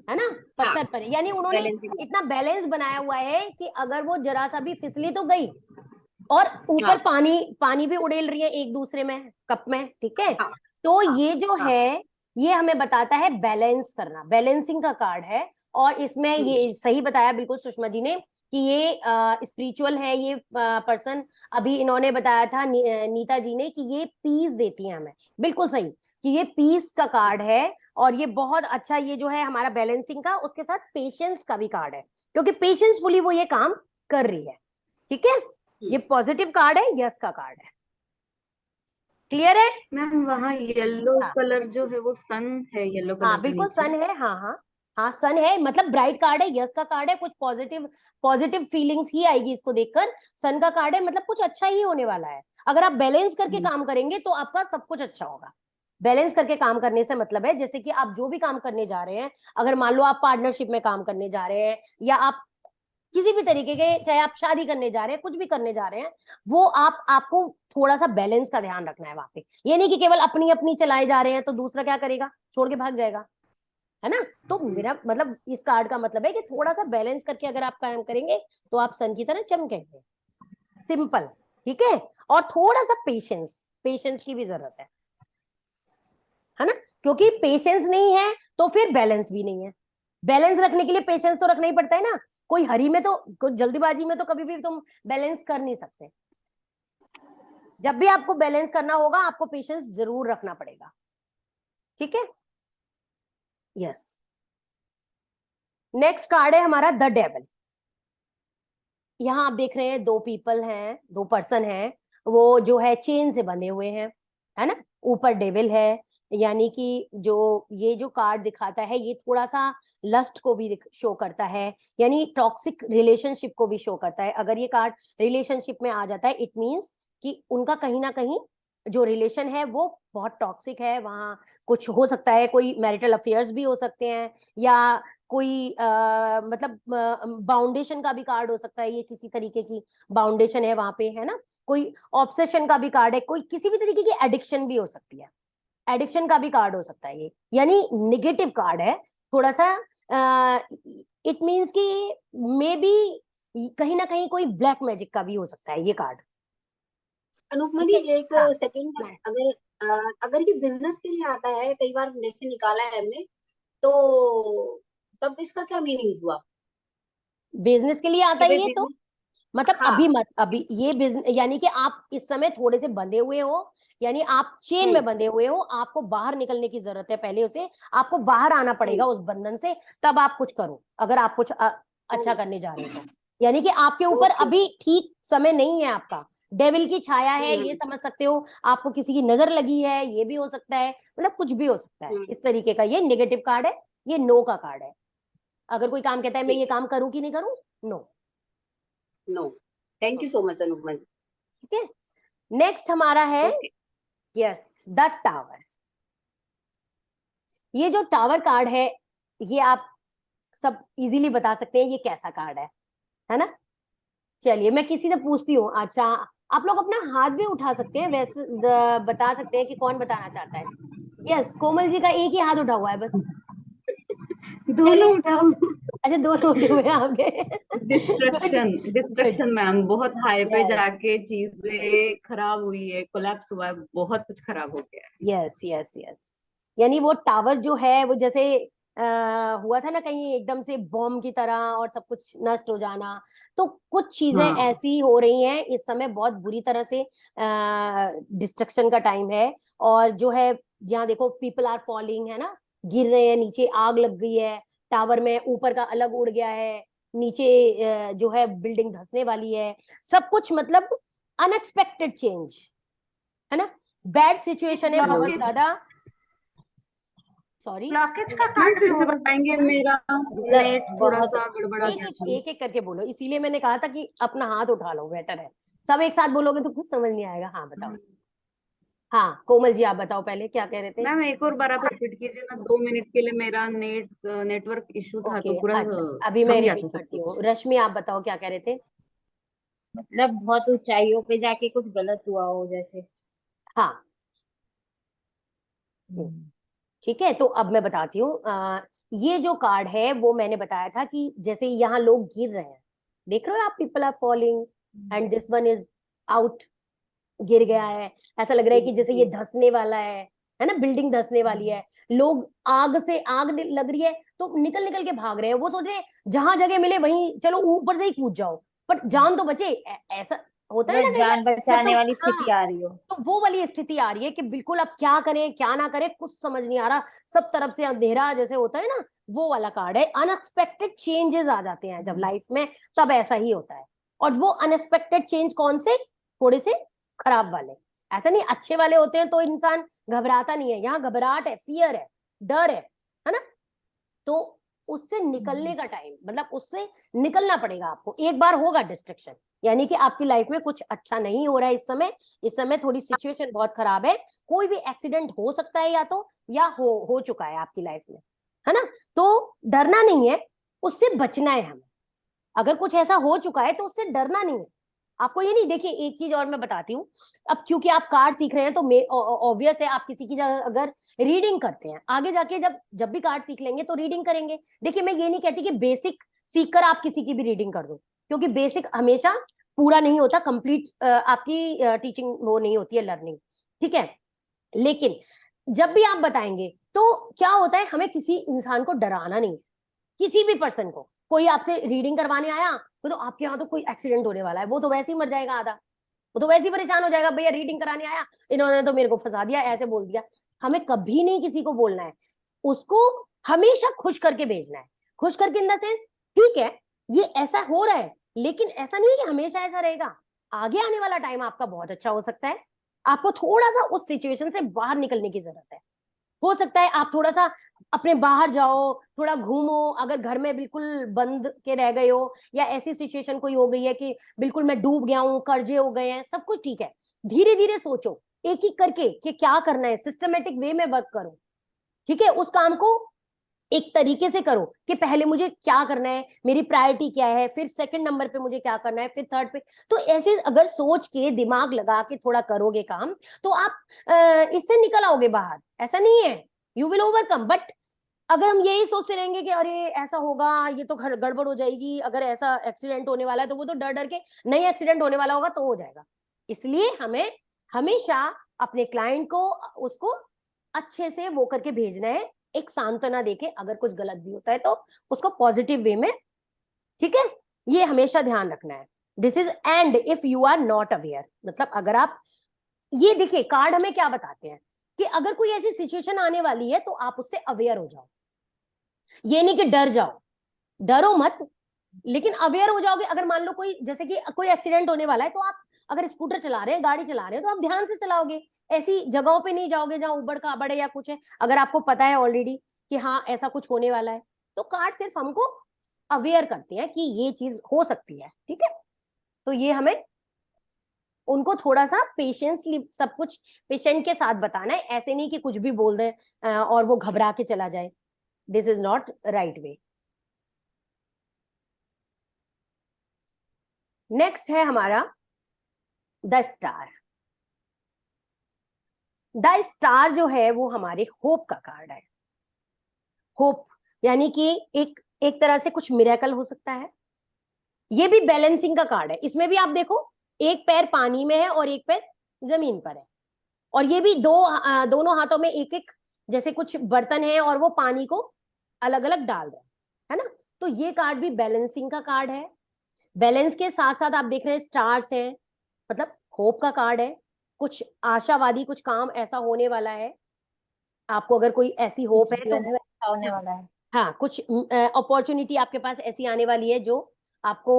Speaker 1: है ना,
Speaker 2: हाँ,
Speaker 1: पत्थर पर है। यानी उन्होंने
Speaker 2: बैलेंसिंग।
Speaker 1: इतना बैलेंस बनाया हुआ है कि अगर वो जरा सा भी फिसली तो गई, और ऊपर
Speaker 2: हाँ
Speaker 1: पानी पानी भी उड़ेल रही है एक दूसरे में, कप में, ठीक है।
Speaker 2: हाँ
Speaker 1: तो
Speaker 2: हाँ
Speaker 1: ये जो
Speaker 2: हाँ।
Speaker 1: है, ये हमें बताता है बैलेंस करना, बैलेंसिंग का कार्ड है। और इसमें ये सही बताया बिल्कुल सुषमा जी ने कि ये स्पिरिचुअल है, ये पर्सन। अभी इन्होंने बताया था नीता जी ने कि ये पीस देती है हमें, बिल्कुल सही, कि ये पीस का कार्ड है। और ये बहुत अच्छा, ये जो है हमारा बैलेंसिंग का, उसके साथ पेशेंस का भी कार्ड है, क्योंकि पेशेंसफुली वो ये काम कर रही है, ठीक है। ये पॉजिटिव कार्ड है, यस का कार्ड है। क्लियर है?
Speaker 3: मैम वहाँ येलो
Speaker 1: हाँ
Speaker 3: कलर जो है वो सन है, येलो
Speaker 1: हाँ
Speaker 3: कलर के
Speaker 1: बिल्कुल
Speaker 3: नीचे।
Speaker 1: सन है, हाँ हाँ हाँ सन है, मतलब ब्राइट कार्ड है, यस का कार्ड है, कुछ पॉजिटिव पॉजिटिव फीलिंग्स ही आएगी इसको देखकर। सन का कार्ड है, मतलब कुछ अच्छा ही होने वाला है। अगर आप बैलेंस करके काम करेंगे तो आपका सब कुछ अच्छा होगा। बैलेंस करके काम करने से मतलब है, जैसे कि आप जो भी काम करने जा रहे हैं, अगर मान लो आप पार्टनरशिप में काम करने जा रहे हैं, या आप किसी भी तरीके के, चाहे आप शादी करने जा रहे हैं, कुछ भी करने जा रहे हैं, वो आपको थोड़ा सा बैलेंस का ध्यान रखना है वहां पे। ये नहीं कि केवल अपनी अपनी चलाए जा रहे हैं तो दूसरा क्या करेगा, छोड़ के भाग जाएगा, है ना। तो मेरा मतलब इस कार्ड का मतलब है कि थोड़ा सा बैलेंस करके अगर आप काम करेंगे तो आप सन की तरह चमकेंगे, सिंपल, ठीक है। और थोड़ा सा पेशेंस, पेशेंस की भी जरूरत है ना, क्योंकि पेशेंस नहीं है तो फिर बैलेंस भी नहीं है। बैलेंस रखने के लिए पेशेंस तो रखना ही पड़ता है ना। कोई हरी में तो, कोई जल्दीबाजी में तो कभी भी तुम बैलेंस कर नहीं सकते। जब भी आपको बैलेंस करना होगा, आपको पेशेंस जरूर रखना पड़ेगा, ठीक है। यस, नेक्स्ट कार्ड है हमारा द डेविल। यहाँ आप देख रहे हैं दो पीपल हैं, दो पर्सन हैं, वो जो है चेन से बंधे हुए हैं, है ना। ऊपर डेविल है, यानी कि जो ये जो कार्ड दिखाता है, ये थोड़ा सा लस्ट को भी शो करता है, यानी टॉक्सिक रिलेशनशिप को भी शो करता है। अगर ये कार्ड रिलेशनशिप में आ जाता है, इट मीन्स कि उनका कहीं ना कहीं जो रिलेशन है वो बहुत टॉक्सिक है। वहां कुछ हो सकता है, कोई मैरिटल अफेयर्स भी हो सकते हैं, या कोई मतलब बाउंडेशन का भी कार्ड हो सकता है, ये किसी तरीके की बाउंडेशन है वहां पे, है ना। कोई ऑब्सेशन का भी कार्ड है, कोई किसी भी तरीके की एडिक्शन भी हो सकती है, एडिक्शन का भी कार्ड हो सकता है ये, यानी निगेटिव कार्ड है थोड़ा सा। इट मीन्स कि मे बी कहीं ना कहीं कोई ब्लैक मैजिक का भी हो सकता है ये कार्ड,
Speaker 2: अनुपमा
Speaker 1: ठीक
Speaker 2: जी
Speaker 1: है।
Speaker 2: एक
Speaker 1: हाँ
Speaker 2: सेकंड, अगर ये बिजनेस के लिए आता है, कई बार जैसे निकाला है हमने, तो तब इसका क्या मीनिंग्स हुआ
Speaker 1: बिजनेस के लिए आता
Speaker 2: कि
Speaker 1: है
Speaker 2: भाई
Speaker 1: ये तो,
Speaker 2: बिजनेस?
Speaker 1: मतलब
Speaker 2: हाँ।
Speaker 1: अभी मत, अभी ये बिजनेस, यानी कि आप इस समय थोड़े से बंधे हुए हो, यानी आप चेन में बंधे हुए हो, आपको बाहर निकलने की जरूरत है, पहले उसे आपको बाहर आना पड़ेगा उस बंधन से, तब आप कुछ करो, अगर आप कुछ अच्छा करने जा रहे हो तो। यानी कि आपके ऊपर
Speaker 2: ओके।
Speaker 1: अभी ठीक समय नहीं है आपका, डेविल की छाया है, ये समझ सकते हो। आपको किसी की नजर लगी है, ये भी हो सकता है, मतलब कुछ भी हो सकता है इस तरीके का। ये नेगेटिव कार्ड है, ये नो का कार्ड है। अगर कोई काम कहता है मैं ये
Speaker 2: ठीक है।
Speaker 1: काम करूं कि नहीं करूं, no,
Speaker 2: no, thank you so much Anupama ji.
Speaker 1: ठीक है। नेक्स्ट हमारा है,
Speaker 2: ओके।
Speaker 1: Yes, the tower. ये जो टावर कार्ड है, ये आप सब इजीली बता सकते हैं ये कैसा कार्ड है ना। चलिए मैं किसी से पूछती हूँ। अच्छा, आप लोग अपना हाथ भी उठा सकते हैं, वैसे बता सकते हैं कि कौन बताना चाहता है। यस, कोमल जी का एक ही हाथ उठा हुआ है बस।
Speaker 3: दोनों
Speaker 1: चलिए,
Speaker 3: उठाओ।
Speaker 1: अच्छा, 2 नोट हुए आपके।
Speaker 3: डिस्ट्रक्शन मैम, बहुत हाई पे
Speaker 1: यस
Speaker 3: जाके चीजें खराब हुई है, कोलैप्स हुआ है, बहुत कुछ खराब हो गया है।
Speaker 1: यस यस यस, यानी वो टावर जो है वो जैसे हुआ था ना कहीं एकदम से बॉम्ब की तरह और सब कुछ नष्ट हो जाना, तो कुछ चीजें
Speaker 3: हाँ
Speaker 1: ऐसी हो रही हैं इस समय, बहुत बुरी तरह से डिस्ट्रक्शन का टाइम है। और जो है यहाँ देखो पीपल आर फॉलिंग, है ना, गिर रहे हैं नीचे, आग लग गई है टावर में, ऊपर का अलग उड़ गया है, नीचे जो है बिल्डिंग धंसने वाली है, सब कुछ मतलब अनएक्सपेक्टेड चेंज, है ना, बैड सिचुएशन है बहुत
Speaker 5: ब्लॉकेज,
Speaker 1: ज्यादा। सॉरी,
Speaker 5: ब्लॉकेज का
Speaker 3: मैम
Speaker 5: कारण
Speaker 3: फिर
Speaker 5: क्या
Speaker 3: से
Speaker 5: हो
Speaker 3: बताएंगे,
Speaker 5: सकता है?
Speaker 3: मेरा नेट
Speaker 2: मतलब
Speaker 3: थोड़ा
Speaker 2: बहुत
Speaker 3: सा गड़बड़ा
Speaker 1: एक
Speaker 3: गया
Speaker 1: एक
Speaker 3: था।
Speaker 1: एक एक करके बोलो, इसीलिए मैंने कहा था कि अपना हाथ उठा लो, बेटर है। सब एक साथ बोलोगे तो कुछ समझ नहीं आएगा। हाँ बताओ। हाँ कोमल जी, आप बताओ पहले क्या कह रहे थे।
Speaker 3: मैम एक और बार आप रिपीट कीजिए ना, 2 मिनट के लिए मेरा नेटवर्क इशू था, तो
Speaker 1: ओके
Speaker 3: पूरा
Speaker 1: अच्छा, अभी मैं
Speaker 3: थम गया था
Speaker 1: रिपीट
Speaker 3: सब
Speaker 1: करती
Speaker 3: कुछ।
Speaker 1: हूँ। रश्मि आप बताओ क्या कह रहे थे।
Speaker 2: मतलब बहुत ऊंचाइयों पे जाके कुछ गलत हुआ हो जैसे।
Speaker 1: हाँ ठीक है, तो अब मैं बताती हूँ। ये जो कार्ड है वो मैंने बताया था कि जैसे यहाँ लोग गिर रहे हैं, देख रहे हो आप, people are falling and this one is out, गिर गया है, ऐसा लग रहा है कि जैसे ये धंसने वाला है ना, बिल्डिंग धंसने वाली है, लोग आग से, आग लग रही है तो निकल निकल के भाग रहे हैं, वो सोच रहे हैं जहां जगह मिले वहीं चलो ऊपर से ही कूद जाओ, पर जान तो बचे। ऐसा होता है ना
Speaker 2: मतलब
Speaker 1: कई बार,
Speaker 2: जान
Speaker 1: जब
Speaker 2: बचाने
Speaker 1: तुम,
Speaker 2: वाली
Speaker 1: हाँ,
Speaker 2: स्थिति आ रही हो।
Speaker 1: तो वो वाली स्थिति आ रही है कि बिल्कुल अब क्या करें क्या ना करें, कुछ समझ नहीं आ रहा, सब तरफ से अंधेरा जैसे होता है ना, वो वाला कार्ड है। अनएक्सपेक्टेड चेंजेस आ जाते हैं जब लाइफ में, तब ऐसा ही होता है। और वो अनएक्सपेक्टेड चेंज कौन से, थोड़े से खराब वाले, ऐसा नहीं, अच्छे वाले होते हैं तो इंसान घबराता नहीं है, यहाँ घबराहट है, फियर है, डर है ना, तो उससे निकलने का टाइम, मतलब उससे निकलना पड़ेगा आपको। एक बार होगा डिस्ट्रक्शन, यानी कि आपकी लाइफ में कुछ अच्छा नहीं हो रहा है इस समय थोड़ी सिचुएशन बहुत खराब है, कोई भी एक्सीडेंट हो सकता है, या तो या हो चुका है आपकी लाइफ में, है ना, तो डरना नहीं है, उससे बचना है हमें। अगर कुछ ऐसा हो चुका है तो उससे डरना नहीं है आपको। ये नहीं, देखिए एक चीज और मैं बताती हूँ, अब क्योंकि आप कार्ड सीख रहे हैं तो ऑब्वियस है, आप किसी की जगह अगर रीडिंग करते हैं, आगे जाके जब जब भी कार्ड सीख लेंगे तो रीडिंग करेंगे। देखिए मैं ये नहीं कहती कि बेसिक सीख कर आप किसी की भी रीडिंग कर दो, क्योंकि बेसिक हमेशा पूरा नहीं होता, कंप्लीट आपकी टीचिंग वो नहीं होती है, लर्निंग, ठीक है। लेकिन जब भी आप बताएंगे तो क्या होता है, हमें किसी इंसान को डराना नहीं है, किसी भी पर्सन को। कोई आपसे रीडिंग करवाने आया, वो तो आपके यहाँ तो कोई एक्सीडेंट होने वाला है, वो तो वैसे ही मर जाएगा आधा, वो तो वैसे ही परेशान हो जाएगा, भैया रीडिंग कराने आया, इन्होंने तो मेरे को फंसा दिया, ऐसे बोल दिया। हमें कभी नहीं किसी को बोलना है, उसको हमेशा खुश करके भेजना है। खुश करके इन द सेंस, ठीक है ये ऐसा हो रहा है, लेकिन ऐसा नहीं है कि हमेशा ऐसा रहेगा, आगे आने वाला टाइम आपका बहुत अच्छा हो सकता है, आपको थोड़ा सा उस सिचुएशन से बाहर निकलने की जरूरत है। हो सकता है आप थोड़ा सा अपने बाहर जाओ, थोड़ा घूमो, अगर घर में बिल्कुल बंद के रह गए हो, या ऐसी सिचुएशन कोई हो गई है कि बिल्कुल मैं डूब गया हूँ, कर्जे हो गए हैं, सब कुछ ठीक है, धीरे धीरे सोचो, एक एक करके कि क्या करना है, सिस्टमेटिक वे में वर्क करो, ठीक है, उस काम को एक तरीके से करो कि पहले मुझे क्या करना है, मेरी प्रायोरिटी क्या है, फिर सेकंड नंबर पे मुझे क्या करना है, फिर थर्ड पे। तो ऐसे अगर सोच के दिमाग लगा के थोड़ा करोगे काम, तो आप इससे निकल आओगे बाहर, ऐसा नहीं है, यू विल ओवरकम। बट अगर हम यही सोचते रहेंगे कि अरे ऐसा होगा, ये तो गड़बड़ हो जाएगी, अगर ऐसा एक्सीडेंट होने वाला है, तो वो तो डर डर के, नहीं एक्सीडेंट होने वाला होगा तो हो जाएगा। इसलिए हमें हमेशा अपने क्लाइंट को, उसको अच्छे से वो करके भेजना है, एक सांत्वना देके, अगर कुछ गलत भी होता है तो उसको पॉजिटिव वे में, ठीक है, ये हमेशा ध्यान रखना है। This is and if you are not aware, मतलब अगर आप, ये देखिए कार्ड हमें क्या बताते हैं कि अगर कोई ऐसी सिचुएशन आने वाली है तो आप उससे अवेयर हो जाओ, ये नहीं कि डर जाओ, डरो मत, लेकिन अवेयर हो जाओगे। अगर मान लो कोई, जैसे कि कोई एक्सीडेंट होने वाला है, तो आप अगर स्कूटर चला रहे हैं, गाड़ी चला रहे हैं, तो आप ध्यान से चलाओगे, ऐसी जगहों पे नहीं जाओगे जहां उबड़ खाबड़ है या कुछ है, अगर आपको पता है ऑलरेडी कि हाँ ऐसा कुछ होने वाला है। तो कार्ड सिर्फ हमको अवेयर करते हैं कि ये चीज हो सकती है, ठीक है। तो ये हमें उनको थोड़ा सा पेशेंसली सब कुछ पेशेंट के साथ बताना है, ऐसे नहीं कि कुछ भी बोल दें और वो घबरा के चला जाए, this is not right way. Next है हमारा द स्टार। द स्टार जो है वो हमारे होप का कार्ड है। होप यानी कि एक एक तरह से कुछ मिरेकल हो सकता है। ये भी बैलेंसिंग का कार्ड है। इसमें भी आप देखो, एक पैर पानी में है और एक पैर जमीन पर है, और ये भी दोनों हाथों में एक एक जैसे कुछ बर्तन है और वो पानी को अलग अलग डाल रहे है ना। तो ये कार्ड भी बैलेंसिंग का कार्ड है। बैलेंस के साथ साथ आप देख रहे हैं स्टार्स हैं, मतलब होप का कार्ड है। कुछ आशावादी, कुछ काम ऐसा होने वाला है, आपको अगर कोई ऐसी होप है तो
Speaker 7: अच्छा होने वाला है।
Speaker 1: हाँ, कुछ अपॉर्चुनिटी आपके पास ऐसी आने वाली है जो आपको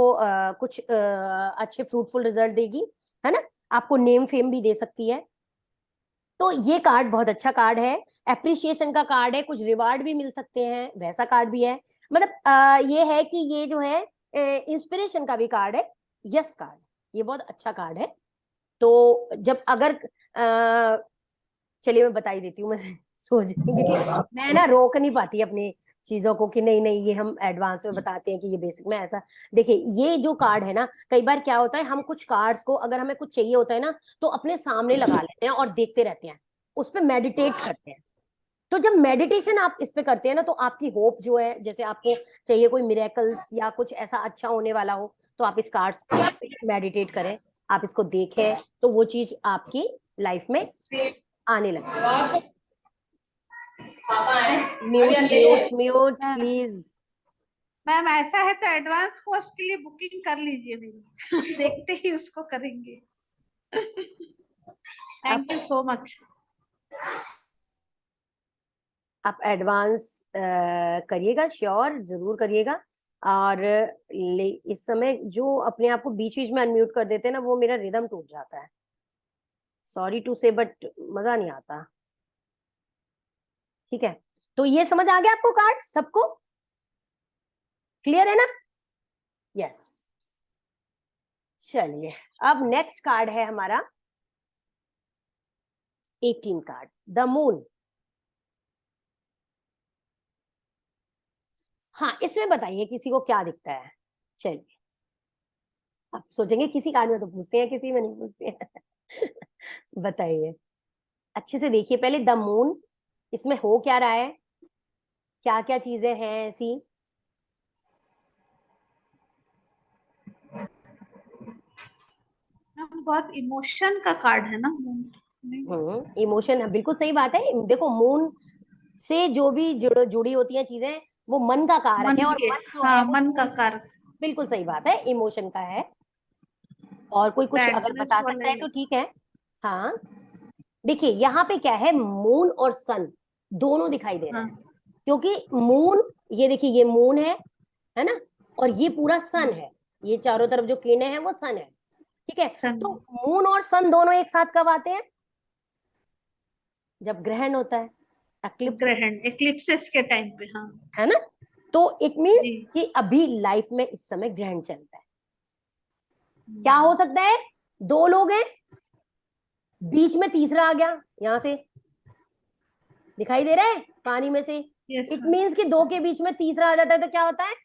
Speaker 1: कुछ अच्छे फ्रूटफुल रिजल्ट देगी, है ना। आपको नेम फेम भी दे सकती है। तो ये कार्ड बहुत अच्छा कार्ड है, एप्रिसिएशन का कार्ड है, कुछ रिवार्ड भी मिल सकते हैं, वैसा कार्ड भी है। मतलब ये है कि ये जो है इंस्पिरेशन का भी कार्ड है, यस कार्ड, ये बहुत अच्छा कार्ड है। तो जब अगर चलिए मैं बता ही देती हूँ, मैं सोच क्योंकि मैं ना रोक नहीं पाती अपनी चीजों को कि नहीं नहीं ये हम एडवांस में बताते हैं कि ये बेसिक में ऐसा। देखिए ये जो कार्ड है ना, कई बार क्या होता है, हम कुछ कार्ड्स को अगर हमें कुछ चाहिए होता है ना तो अपने सामने लगा लेते हैं और देखते रहते हैं, उस पर मेडिटेट करते हैं। तो जब मेडिटेशन आप इस पे करते हैं ना, तो आपकी होप जो है, जैसे आपको चाहिए कोई मिरेकल्स या कुछ ऐसा अच्छा होने वाला हो, तो आप इस कार्ड्स को मेडिटेट करें, आप इसको देखें, तो वो चीज आपकी लाइफ में आने लगती है। Mute mute mute please.
Speaker 5: Ma'am ऐसा है तो एडवांस कोर्स के लिए बुकिंग कर लीजिए मेरी। देखते ही उसको करेंगे। Thank you so much.
Speaker 1: आप एडवांस करिएगा, श्योर जरूर करिएगा। और इस समय जो अपने आप को बीच बीच में अनम्यूट कर देते हैं ना, वो मेरा रिदम टूट जाता है, सॉरी टू से, बट मजा नहीं आता। ठीक है, तो ये समझ आ गया आपको कार्ड, सबको क्लियर है ना? यस। चलिए अब नेक्स्ट कार्ड है हमारा 18 कार्ड, द मून। हाँ, इसमें बताइए किसी को क्या दिखता है। चलिए, आप सोचेंगे किसी कार्ड में तो पूछते हैं, किसी में नहीं पूछते हैं। बताइए, अच्छे से देखिए पहले द मून, इसमें हो क्या रहा है, क्या क्या चीजें हैं ऐसी।
Speaker 5: बहुत इमोशन का कार्ड है ना।
Speaker 1: इमोशन, बिल्कुल सही बात है। देखो मून से जो भी जुड़ी होती हैं चीजें, वो मन का कारक है, और मन जो है वो
Speaker 5: मन का कारक।
Speaker 1: बिल्कुल सही बात है, इमोशन का है। और कोई कुछ अगर बता सकता है तो ठीक है। हाँ, देखिए यहाँ पे क्या है, मून और सन दोनों दिखाई दे रहे हैं। क्योंकि मून, ये देखिए ये मून है ना, और ये पूरा सन है, ये चारों तरफ जो किरणें हैं वो सन है। ठीक है, तो मून और सन दोनों एक साथ कब आते हैं? जब ग्रहण होता है,
Speaker 5: ग्रहण, एक्लिप्सेस के टाइम पे। हाँ,
Speaker 1: है ना। तो इट मीन्स कि अभी लाइफ में इस समय ग्रहण चल रहा है। क्या हो सकता है, दो लोग हैं, बीच में तीसरा आ गया, यहां से दिखाई दे रहा है पानी में से। इट मीन्स कि दो के बीच में तीसरा आ जाता है तो क्या होता है,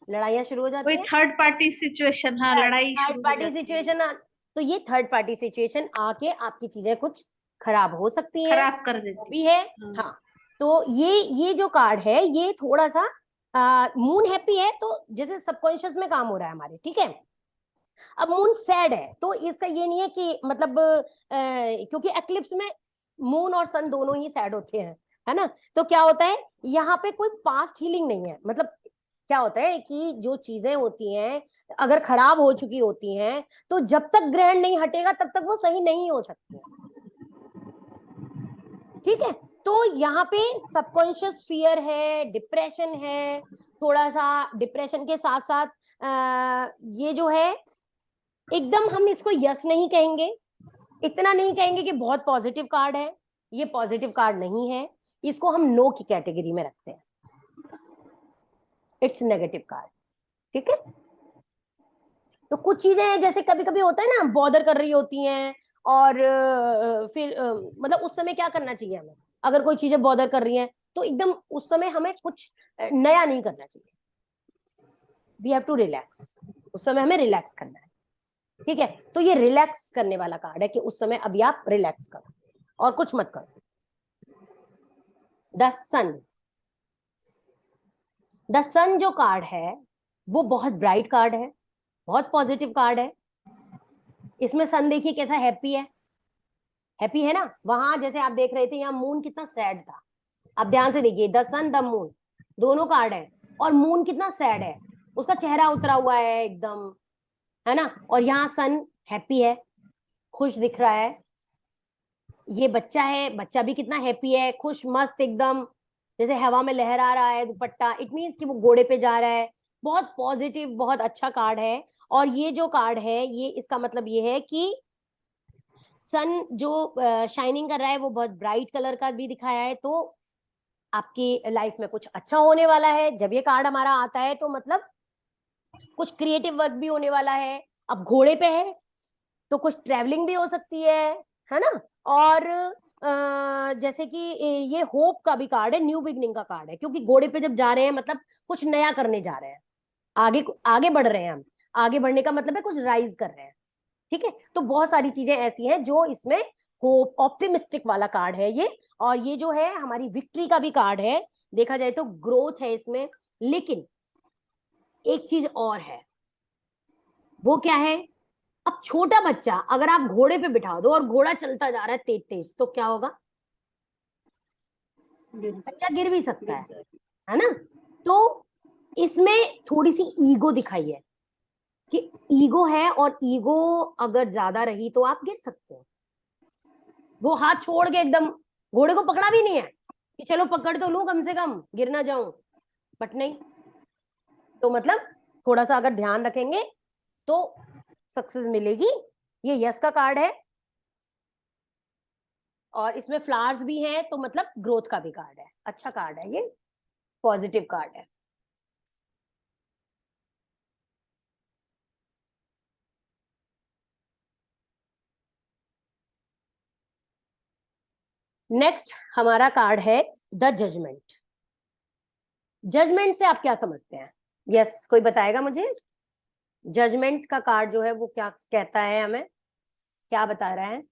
Speaker 1: लड़ाइयां शुरू हो जाती है।
Speaker 5: Third party situation. हाँ, लड़ाई,
Speaker 1: थर्ड पार्टी सिचुएशन। तो ये थर्ड पार्टी सिचुएशन आके आपकी चीजें कुछ खराब हो सकती हैं,
Speaker 5: खराब कर देती
Speaker 1: भी है। हाँ, तो ये जो कार्ड है ये थोड़ा सा मून हैप्पी है, तो जैसे सबकॉन्शियस में काम हो रहा है हमारे, ठीक है। अब मून सैड है, तो इसका ये नहीं है कि मतलब क्योंकि एक्लिप्स में मून और सन दोनों ही सैड होते हैं, है ना। तो क्या होता है, यहाँ पे कोई पास्ट हीलिंग नहीं है। मतलब क्या होता है कि जो चीजें होती हैं अगर खराब हो चुकी होती हैं, तो जब तक ग्रहण नहीं हटेगा तब तक वो सही नहीं हो सकती है। ठीक है, तो यहाँ पे सबकॉन्शियस फियर है, डिप्रेशन है, थोड़ा सा डिप्रेशन के साथ साथ ये जो है, एकदम हम इसको यस नहीं कहेंगे, इतना नहीं कहेंगे कि बहुत पॉजिटिव कार्ड है, ये पॉजिटिव कार्ड नहीं है, इसको हम नो की कैटेगरी में रखते हैं, इट्स नेगेटिव कार्ड। ठीक है, तो कुछ चीजें हैं जैसे कभी कभी होता है ना, बॉदर कर रही होती हैं, और फिर मतलब उस समय क्या करना चाहिए हमें, अगर कोई चीजें बॉदर कर रही हैं तो एकदम उस समय हमें कुछ नया नहीं करना चाहिए, वी हैव टू रिलैक्स, उस समय हमें रिलैक्स करना है। ठीक है, तो ये रिलैक्स करने वाला कार्ड है कि उस समय अभी आप रिलैक्स करो और कुछ मत करो। द सन, द सन जो कार्ड है वो बहुत ब्राइट कार्ड है, बहुत पॉजिटिव कार्ड है। इसमें सन देखिए कैसा हैप्पी है, हैप्पी है ना। वहां जैसे आप देख रहे थे यहाँ मून कितना सैड था, आप ध्यान से देखिए, द सन द मून दोनों कार्ड है, और मून कितना सैड है, उसका चेहरा उतरा हुआ है एकदम, है ना। और यहाँ सन हैप्पी है, खुश दिख रहा है। ये बच्चा है, बच्चा भी कितना हैप्पी है, खुश मस्त एकदम, जैसे हवा में लहरा रहा है दुपट्टा, इट मीन्स कि वो घोड़े पे जा रहा है। बहुत पॉजिटिव, बहुत अच्छा कार्ड है। और ये जो कार्ड है ये इसका मतलब ये है कि सन जो शाइनिंग कर रहा है वो बहुत ब्राइट कलर का भी दिखाया है, तो आपकी लाइफ में कुछ अच्छा होने वाला है। जब ये कार्ड हमारा आता है तो मतलब कुछ क्रिएटिव वर्क भी होने वाला है। अब घोड़े पे है तो कुछ ट्रैवलिंग भी हो सकती है ना। और जैसे कि ये होप का भी कार्ड है, न्यू बिगनिंग का कार्ड है, क्योंकि घोड़े पे जब जा रहे हैं मतलब कुछ नया करने जा रहे हैं, आगे आगे बढ़ रहे हैं हम। आगे बढ़ने का मतलब है कुछ राइज कर रहे हैं, ठीक है। तो बहुत सारी चीजें ऐसी हैं जो इसमें होप, ऑप्टिमिस्टिक वाला कार्ड है ये। और ये जो है हमारी विक्ट्री का भी कार्ड है, देखा जाए तो ग्रोथ है इसमें। लेकिन एक चीज और है, वो क्या है, अब छोटा बच्चा अगर आप घोड़े पे बिठा दो और घोड़ा चलता जा रहा है तेज तेज, तो क्या होगा, बच्चा गिर भी सकता है ना। तो इसमें थोड़ी सी ईगो दिखाई है कि ईगो है, और ईगो अगर ज्यादा रही तो आप गिर सकते हो। वो हाथ छोड़ के एकदम घोड़े को पकड़ा भी नहीं है कि चलो पकड़ तो लूं कम से कम, गिर ना जाऊं, बट नहीं। तो मतलब थोड़ा सा अगर ध्यान रखेंगे तो सक्सेस मिलेगी। ये यस का कार्ड है, और इसमें फ्लावर्स भी हैं, तो मतलब ग्रोथ का भी कार्ड है, अच्छा कार्ड है, ये पॉजिटिव कार्ड है। नेक्स्ट हमारा कार्ड है द जजमेंट। जजमेंट से आप क्या समझते हैं? यस, कोई बताएगा मुझे? जजमेंट का कार्ड जो है वो क्या कहता है, हमें क्या बता रहा है?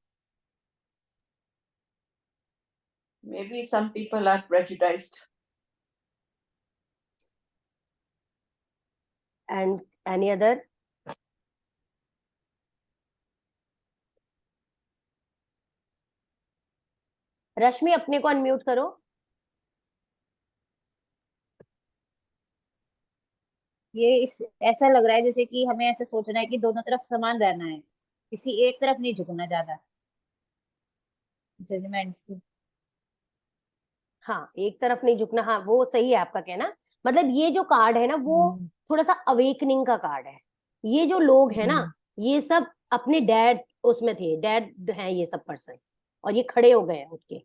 Speaker 6: Maybe some people are prejudiced.
Speaker 1: And any other? रश्मि अपने को अनम्यूट करो।
Speaker 7: ऐसा लग रहा है जैसे कि हमें ऐसा सोचना है कि दोनों तरफ समान रहना है, किसी एक तरफ नहीं झुकना ज्यादा जजमेंट से।
Speaker 1: हाँ, एक तरफ नहीं झुकना, हाँ वो सही है आपका कहना। मतलब ये जो कार्ड है ना वो थोड़ा सा अवेकनिंग का कार्ड है। ये जो लोग हैं ना, ये सब अपने डैड उसमें थे, डैड हैं ये सब पर्सन, और ये खड़े हो गए हैं उठ के,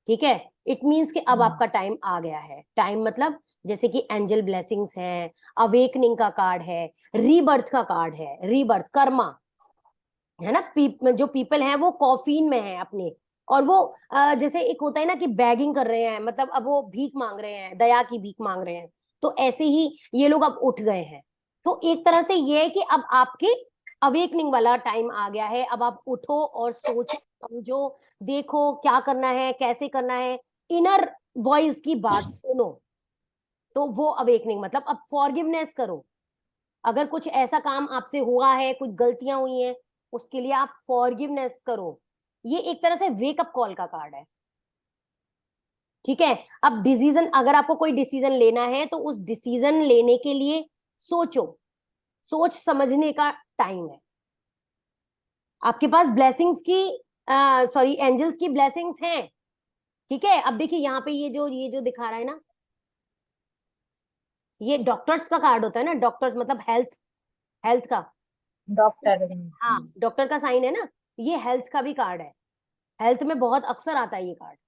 Speaker 1: ठीक है। इट मीन्स कि अब आपका टाइम आ गया है। टाइम मतलब जैसे कि एंजल ब्लेसिंग्स है, अवेकनिंग का कार्ड है, रीबर्थ का कार्ड है, रीबर्थ कर्मा है ना। जो पीपल हैं वो कॉफीन में है अपने, और वो जैसे एक होता है ना कि बैगिंग कर रहे हैं, मतलब अब वो भीख मांग रहे हैं, दया की भीख मांग रहे हैं। तो ऐसे ही ये लोग अब उठ गए हैं। तो एक तरह से ये है कि अब आपके अवेकनिंग वाला टाइम आ गया है। अब आप उठो और सोचो, समझो, देखो क्या करना है, कैसे करना है, इनर वॉइस की बात सुनो। तो वो अवेकनिंग मतलब अब फॉरगिवनेस करो। अगर कुछ ऐसा काम आपसे हुआ है, कुछ गलतियां हुई हैं, उसके लिए आप फॉरगिवनेस करो। ये एक तरह से वेकअप कॉल का कार्ड है, ठीक है। अब डिसीजन, अगर आपको कोई डिसीजन लेना है तो उस डिसीजन लेने के लिए सोचो, सोच समझने का टाइम है। आपके पास ब्लेसिंग्स की सॉरी एंजल्स की ब्लेसिंग्स हैं, ठीक है। अब देखिए यहाँ पे ये जो दिखा रहा है ना, ये डॉक्टर्स का कार्ड होता है ना। डॉक्टर्स मतलब हेल्थ का,
Speaker 7: डॉक्टर।
Speaker 1: हाँ डॉक्टर का साइन है ना। ये हेल्थ का भी कार्ड है, हेल्थ में बहुत अक्सर आता है ये कार्ड।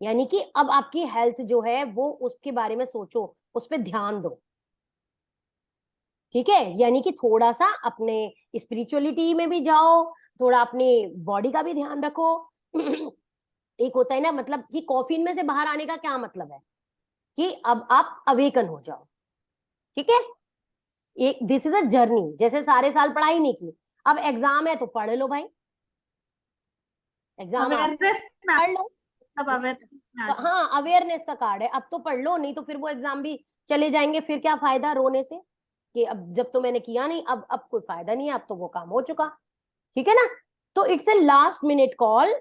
Speaker 1: यानी कि अब आपकी हेल्थ जो है वो उसके बारे में सोचो, उस पर ध्यान दो, ठीक है। यानी कि थोड़ा सा अपने स्पिरिचुअलिटी में भी जाओ, थोड़ा अपनी बॉडी का भी ध्यान रखो। एक होता है ना, मतलब कि कॉफिन में से बाहर आने का क्या मतलब है कि अब आप अवेकन हो जाओ, ठीक है। एक दिस इज अ जर्नी। जैसे सारे साल पढ़ाई नहीं की, अब एग्जाम है तो पढ़ लो भाई, एग्जाम आप
Speaker 5: अवेयरनेस
Speaker 1: पढ़ लो,
Speaker 5: सब अवेयर।
Speaker 1: हाँ, अवेयरनेस का कार्ड है। अब तो पढ़ लो, नहीं तो फिर वो एग्जाम भी चले जाएंगे, फिर क्या फायदा रोने से कि अब जब तो मैंने किया नहीं, अब कोई फायदा नहीं है, अब तो वो काम हो चुका। ठीक है ना? तो it's a last minute call,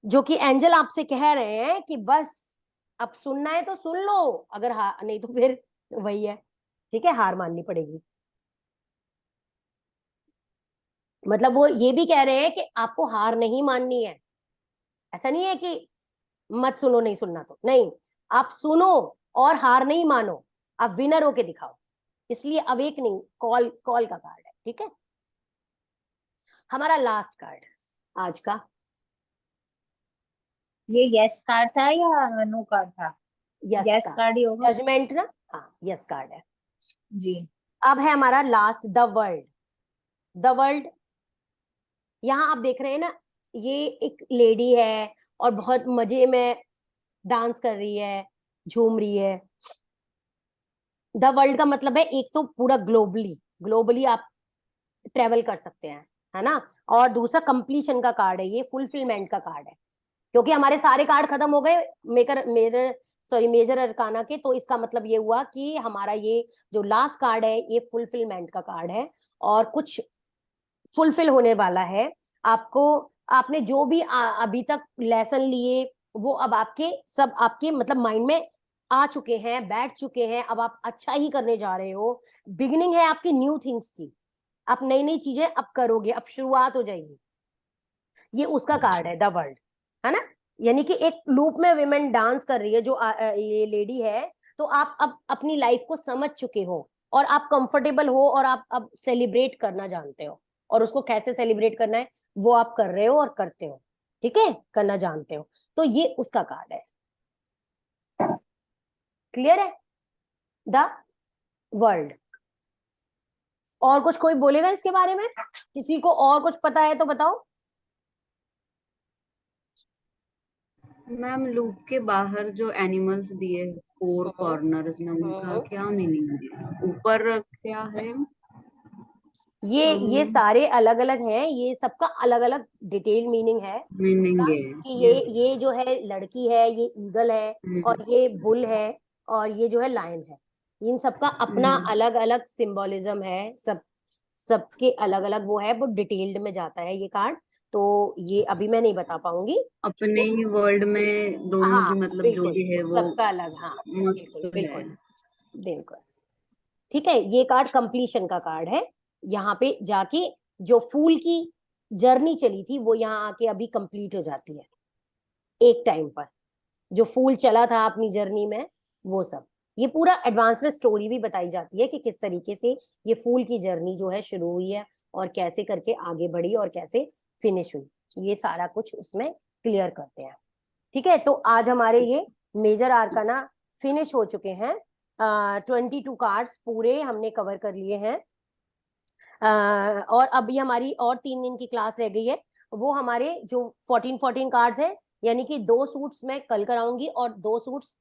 Speaker 1: जो कि एंजल आपसे कह रहे हैं कि बस अब सुनना है तो सुन लो, अगर नहीं तो फिर वही है। ठीक है, हार माननी पड़ेगी। मतलब वो ये भी कह रहे हैं कि आपको हार नहीं माननी है। ऐसा नहीं है कि मत सुनो, नहीं सुनना तो नहीं, आप सुनो और हार नहीं मानो, आप विनर होके दिखाओ। इसलिए अवेकनिंग कॉल का कार्ड है। ठीक है, हमारा लास्ट कार्ड आज का,
Speaker 7: ये यस कार्ड था या नो कार्ड था?
Speaker 1: यस
Speaker 7: यस कार्ड ही होगा।
Speaker 1: जजमेंट ना, हाँ यस कार्ड है
Speaker 7: जी।
Speaker 1: अब है हमारा last, the world. The world, यहाँ आप देख रहे हैं ना, ये एक लेडी है और बहुत मजे में डांस कर रही है, झूम रही है। द वर्ल्ड का मतलब है एक तो पूरा ग्लोबली आप ट्रेवल कर सकते हैं, है ना? और दूसरा कंप्लीशन का कार्ड है, ये फुलफिलमेंट का कार्ड है, क्योंकि हमारे सारे कार्ड खत्म हो गए मेजर अरकाना के। तो इसका मतलब ये हुआ कि हमारा ये जो लास्ट कार्ड है ये फुलफिलमेंट का कार्ड है, और कुछ फुलफिल होने वाला है आपको। आपने जो भी अभी तक लेसन लिए वो अब आपके मतलब माइंड में आ चुके हैं, बैठ चुके हैं। अब आप अच्छा ही करने जा रहे हो, बिगिनिंग है आपकी न्यू थिंग्स की। आप नई नई चीजें अब करोगे, अब शुरुआत हो जाएगी। ये उसका कार्ड है, द वर्ल्ड, है ना? यानी कि एक लूप में विमेन डांस कर रही है, जो ये लेडी है। तो आप अब अपनी लाइफ को समझ चुके हो और आप कंफर्टेबल हो, और आप अब सेलिब्रेट करना जानते हो, और उसको कैसे सेलिब्रेट करना है वो आप कर रहे हो और करते हो। ठीक है, करना जानते हो। तो ये उसका कार्ड है। क्लियर है? The world. और कुछ कोई बोलेगा इसके बारे में? किसी को और कुछ पता है तो बताओ।
Speaker 3: मैम लूप के बाहर जो एनिमल्स दिए 4 कॉर्नर्स में, उनका क्या मीनिंग है? ऊपर क्या है?
Speaker 1: ये सारे अलग अलग हैं, ये सबका अलग अलग डिटेल मीनिंग है
Speaker 3: मीनिंग है
Speaker 1: कि ये जो है लड़की है, ये ईगल है, और ये बुल है, और ये जो है लायन है। इन सबका अपना अलग अलग सिंबोलिज्म है, सबके अलग अलग वो है, वो डिटेल्ड में जाता है ये कार्ड। तो ये अभी मैं नहीं बता पाऊंगी।
Speaker 3: अपने ही वर्ल्ड में दोनों
Speaker 1: हाँ
Speaker 3: की मतलब जो
Speaker 1: बिल्कुल,
Speaker 3: भी है वो
Speaker 1: सबका अलग, हाँ बिल्कुल
Speaker 3: मस्त
Speaker 1: बिल्कुल
Speaker 3: है।
Speaker 1: बिल्कुल। ठीक है, ये कार्ड कंप्लीशन का कार्ड है। यहाँ पे जाके जो फूल की जर्नी चली थी वो यहाँ आके अभी कंप्लीट हो जाती है। एक टाइम पर जो फूल चला था अपनी जर्नी में, वो सब ये पूरा एडवांस में स्टोरी भी बताई जाती है कि किस तरीके से ये फूल की जर्नी जो है शुरू हुई है, और कैसे करके आगे बढ़ी और कैसे फिनिश हुई। ये सारा कुछ उसमें क्लियर करते हैं। ठीक है, तो आज हमारे ये मेजर आर्काना फिनिश हो चुके हैं। 22 कार्ड्स पूरे हमने कवर कर लिए हैं। और अभी हमारी और 3 दिन की क्लास रह गई है। वो हमारे जो 14 कार्ड्स है, यानी कि 2 सूट्स मैं कल कराऊंगी और 2 सूट्स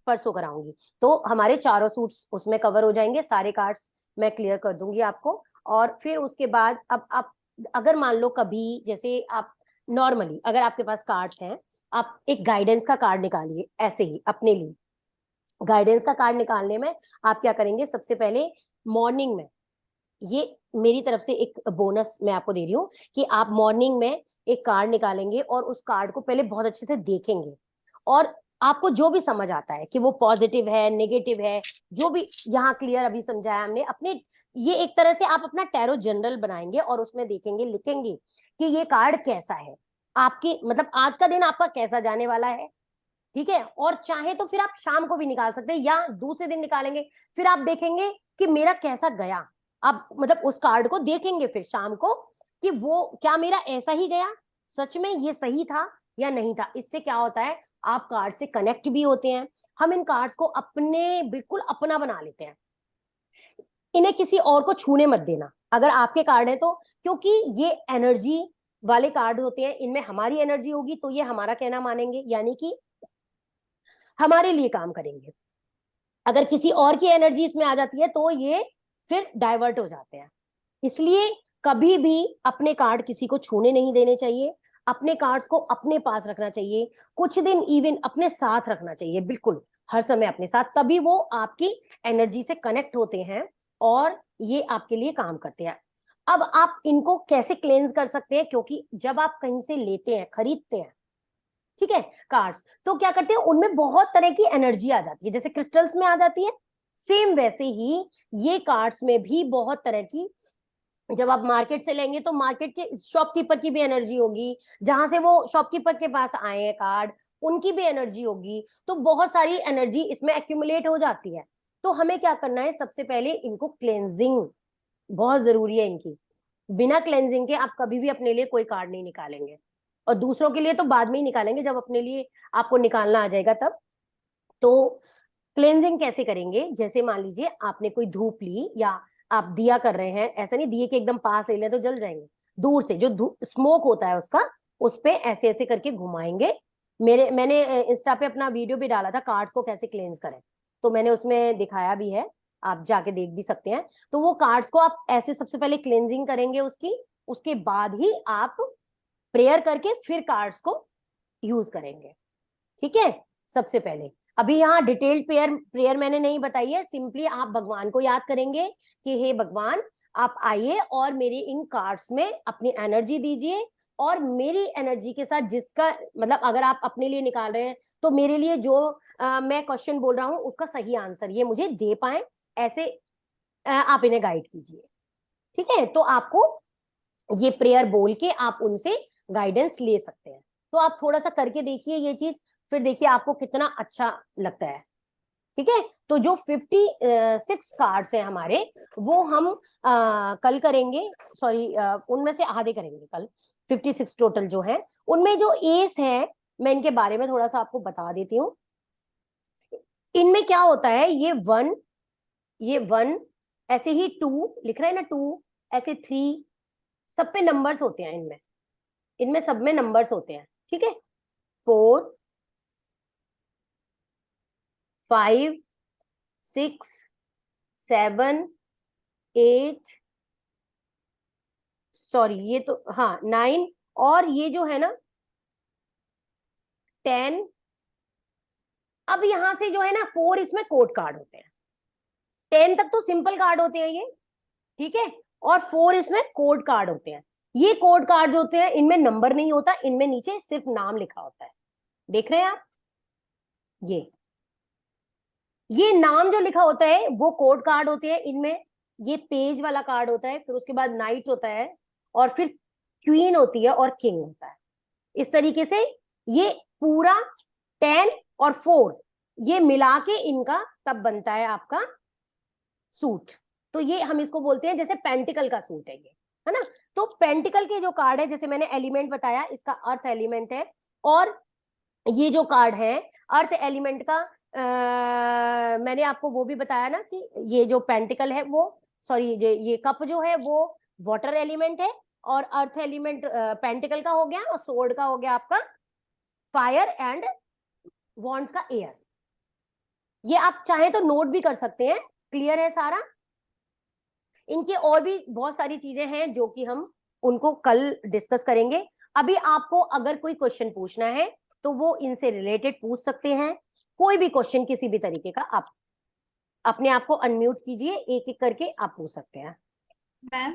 Speaker 1: परसों कराऊंगी, तो हमारे 4 सूट्स उसमें कवर हो जाएंगे। सारे कार्ड्स मैं क्लियर कर दूंगी आपको। और फिर उसके बाद अब आप अगर मान लो कभी, जैसे आप नॉर्मली अगर आपके पास कार्ड्स हैं, आप एक गाइडेंस का कार्ड निकालिए ऐसे ही अपने लिए। गाइडेंस का कार्ड निकालने में आप क्या करेंगे, सबसे पहले मॉर्निंग में, ये मेरी तरफ से एक बोनस मैं आपको दे रही हूँ कि आप मॉर्निंग में एक कार्ड निकालेंगे और उस कार्ड को पहले बहुत अच्छे से देखेंगे, और आपको जो भी समझ आता है कि वो पॉजिटिव है, नेगेटिव है, जो भी यहाँ क्लियर अभी समझाया हमने अपने, ये एक तरह से आप अपना टैरो जनरल बनाएंगे और उसमें देखेंगे, लिखेंगे कि ये कार्ड कैसा है आपकी, मतलब आज का दिन आपका कैसा जाने वाला है। ठीक है, और चाहे तो फिर आप शाम को भी निकाल सकते हैं या दूसरे दिन निकालेंगे, फिर आप देखेंगे कि मेरा कैसा गया। आप मतलब उस कार्ड को देखेंगे फिर शाम को कि वो क्या मेरा ऐसा ही गया, सच में ये सही था या नहीं था। इससे क्या होता है, आप कार्ड से कनेक्ट भी होते हैं। हम इन कार्ड्स को अपने बिल्कुल अपना बना लेते हैं। इन्हें किसी और को छूने मत देना अगर आपके कार्ड है तो, क्योंकि ये एनर्जी वाले कार्ड होते हैं, इनमें हमारी एनर्जी होगी तो ये हमारा कहना मानेंगे, यानी कि हमारे लिए काम करेंगे। अगर किसी और की एनर्जी इसमें आ जाती है तो ये फिर डाइवर्ट हो जाते हैं। इसलिए कभी भी अपने कार्ड किसी को छूने नहीं देने चाहिए। अपने कार्ड्स को अपने पास रखना चाहिए, कुछ दिन इवन अपने साथ रखना चाहिए, बिल्कुल हर समय अपने साथ, तभी वो आपकी एनर्जी से कनेक्ट होते हैं और ये आपके लिए काम करते हैं। अब आप इनको कैसे क्लेंज कर सकते हैं, क्योंकि जब आप कहीं से लेते हैं, खरीदते हैं, ठीक है, कार्ड्स, तो क्या करते हैं, उनमें बहुत तरह की एनर्जी आ जाती है, जैसे क्रिस्टल्स में आ जाती है, सेम वैसे ही ये कार्ड्स में भी बहुत तरह की, जब आप मार्केट से लेंगे तो मार्केट के शॉपकीपर की भी एनर्जी होगी, जहां से वो शॉपकीपर के पास आए हैं कार्ड, उनकी भी एनर्जी होगी, तो बहुत सारी एनर्जी इसमें एक्यूमुलेट हो जाती है। तो हमें क्या करना है, सबसे पहले इनको क्लेंजिंग बहुत जरूरी है इनकी। बिना क्लेंजिंग के आप कभी भी अपने लिए कोई कार्ड नहीं निकालेंगे, और दूसरों के लिए तो बाद में ही निकालेंगे, जब अपने लिए आपको निकालना आ जाएगा तब। तो क्लेंजिंग कैसे करेंगे, जैसे मान लीजिए आपने कोई धूप ली, या आप दिया कर रहे हैं, ऐसा नहीं दिए के एकदम पास ले लें तो जल जाएंगे, दूर से जो स्मोक होता है उसका, उस पे ऐसे ऐसे करके घुमाएंगे। मैंने इंस्टा पे अपना वीडियो भी डाला था, कार्ड्स को कैसे क्लेंज करें, तो मैंने उसमें दिखाया भी है, आप जाके देख भी सकते हैं। तो वो कार्ड्स को आप ऐसे सबसे पहले क्लेंजिंग करेंगे उसकी, उसके बाद ही आप प्रेयर करके फिर कार्ड्स को यूज करेंगे, ठीक है। सबसे पहले अभी यहाँ डिटेल्ड प्रेयर मैंने नहीं बताई है, सिंपली आप भगवान को याद करेंगे कि हे भगवान, आप आइए और मेरे इन कार्ड्स में अपनी एनर्जी दीजिए, और मेरी एनर्जी के साथ जिसका मतलब अगर आप अपने लिए निकाल रहे हैं तो मेरे लिए जो मैं क्वेश्चन बोल रहा हूँ उसका सही आंसर ये मुझे दे पाए, ऐसे आप इन्हें गाइड कीजिए, ठीक है। तो आपको ये प्रेयर बोल के आप उनसे गाइडेंस ले सकते हैं। तो आप थोड़ा सा करके देखिए ये चीज, फिर देखिए आपको कितना अच्छा लगता है, ठीक है। तो जो 56 कार्ड्स हैं हमारे, वो हम कल करेंगे, सॉरी उनमें से आधे करेंगे कल, 56 टोटल जो है, उनमें जो एस है, मैं इनके बारे में थोड़ा सा आपको बता देती हूँ। इनमें क्या होता है, ये 1 ऐसे ही 2 लिख रहे हैं ना, 2 ऐसे 3, सब पे नंबर्स होते हैं, इनमें सब में नंबर्स होते हैं, ठीक है। 4 5 6 7 8, सॉरी ये तो हाँ 9, और ये जो है ना 10। अब यहां से जो है ना 4 इसमें कोड कार्ड होते हैं, 10 तक तो सिंपल कार्ड होते हैं ये, ठीक है, और 4 इसमें कोड कार्ड होते हैं। ये कोड कार्ड होते हैं, इनमें नंबर नहीं होता, इनमें नीचे सिर्फ नाम लिखा होता है, देख रहे हैं आप, ये नाम जो लिखा होता है वो कोड कार्ड होते हैं इनमें। ये पेज वाला कार्ड होता है, फिर उसके बाद नाइट होता है, और फिर क्वीन होती है, और किंग होता है। इस तरीके से ये पूरा 10 और 4 ये मिला के इनका तब बनता है आपका सूट। तो ये हम इसको बोलते हैं जैसे पेंटिकल का सूट है ये, है ना। तो पेंटिकल के जो कार्ड है, जैसे मैंने एलिमेंट बताया, इसका अर्थ एलिमेंट है, और ये जो कार्ड है अर्थ एलिमेंट का मैंने आपको वो भी बताया ना कि ये जो पेंटिकल है वो, सॉरी ये कप जो है वो वाटर एलिमेंट है, और अर्थ एलिमेंट पेंटिकल का हो गया, और सोर्ड का हो गया आपका फायर, एंड वॉन्ड्स का एयर। ये आप चाहे तो नोट भी कर सकते हैं, क्लियर है सारा। इनकी और भी बहुत सारी चीजें हैं जो कि हम उनको कल डिस्कस करेंगे। अभी आपको अगर कोई क्वेश्चन पूछना है तो वो इनसे रिलेटेड पूछ सकते हैं, कोई भी क्वेश्चन किसी भी तरीके का, आप अपने आप को अनम्यूट कीजिए, एक एक करके आप पूछ सकते हैं।
Speaker 5: मैम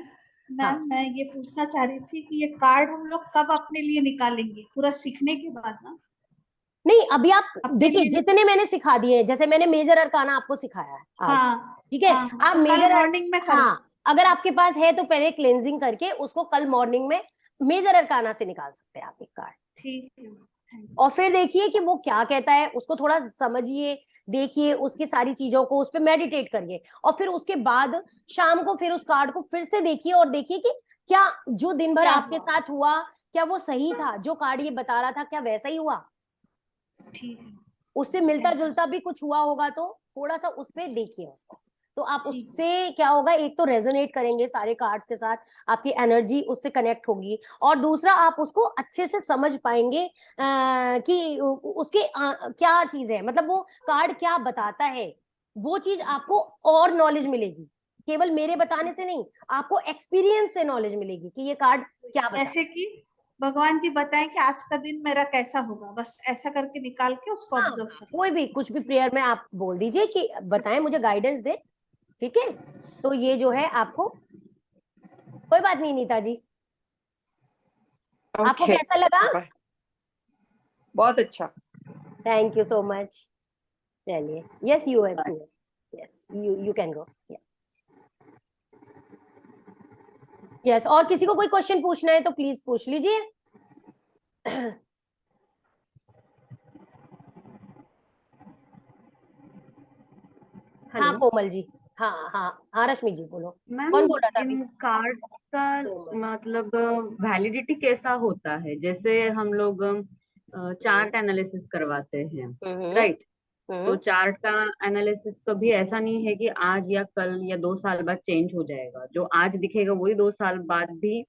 Speaker 1: हाँ।
Speaker 5: मैं ये पूछना चाह रही थी कि ये कार्ड हम लोग कब अपने लिए निकालेंगे, पूरा सीखने के बाद ना?
Speaker 1: नहीं, अभी आप
Speaker 5: अपने
Speaker 1: देखिए
Speaker 5: लिए
Speaker 1: जितने मैंने सिखा दिए, जैसे मैंने मेजर अरकाना आपको सिखाया है आज,
Speaker 5: हाँ
Speaker 1: ठीक है।
Speaker 5: हाँ,
Speaker 1: आप
Speaker 5: तो कल
Speaker 1: मेजर
Speaker 5: मॉर्निंग में कर,
Speaker 1: हाँ, अगर आपके पास है तो पहले क्लेंजिंग करके उसको कल मॉर्निंग में मेजर अरकाना से निकाल सकते हैं आप एक कार्ड,
Speaker 5: ठीक है।
Speaker 1: और फिर देखिए कि वो क्या कहता है, उसको थोड़ा समझिए, देखिए उसकी सारी चीजों को, उस पर मेडिटेट करिए, और फिर उसके बाद शाम को फिर उस कार्ड को फिर से देखिए, और देखिए कि क्या जो दिन भर
Speaker 5: क्या
Speaker 1: आपके
Speaker 5: हुआ?
Speaker 1: साथ हुआ, क्या वो सही था, जो कार्ड ये बता रहा था क्या वैसा ही हुआ,
Speaker 5: ठीक है,
Speaker 1: उससे मिलता जुलता भी कुछ हुआ होगा तो थोड़ा सा उस पर देखिए उसको, तो आप
Speaker 5: ठीक
Speaker 1: उससे क्या होगा, एक तो रेजोनेट करेंगे सारे कार्ड्स के साथ, आपकी एनर्जी उससे कनेक्ट होगी, और दूसरा आप उसको अच्छे से समझ पाएंगे कि उसके क्या चीज है, मतलब वो कार्ड क्या बताता है, वो चीज आपको और नॉलेज मिलेगी, केवल मेरे बताने से नहीं, आपको एक्सपीरियंस से नॉलेज मिलेगी कि ये कार्ड क्या बताता है।
Speaker 5: जैसे कि भगवान जी बताएं कि आज का दिन मेरा कैसा होगा, बस ऐसा करके निकाल के उसको
Speaker 1: हाँ,
Speaker 5: ऑब्जर्व करें।
Speaker 1: कोई भी कुछ भी प्रेयर में आप बोल दीजिए कि बताएं, मुझे गाइडेंस दे, ठीक है। तो ये जो है आपको, कोई बात नहीं नीता जी, आपको
Speaker 6: ओके
Speaker 1: कैसा लगा?
Speaker 6: बहुत अच्छा।
Speaker 1: Thank you so much. चलिए, yes you have to, yes you can go. Yes, और किसी को कोई क्वेश्चन पूछना है तो प्लीज पूछ लीजिए। हाँ
Speaker 3: हेलो
Speaker 1: कोमल जी, हाँ हाँ हाँ, रश्मि जी बोलो।
Speaker 3: मैम,
Speaker 1: कौन बोल रहा था अभी?
Speaker 3: इन कार्ड का
Speaker 1: कोमल।
Speaker 3: मतलब वैलिडिटी कैसा होता है? जैसे हम लोग चार्ट एनालिसिस करवाते हैं, राइट? तो चार्ट का एनालिसिस कभी ऐसा नहीं है कि आज या कल या 2 साल बाद चेंज हो जाएगा, जो आज दिखेगा वही 2 साल बाद भी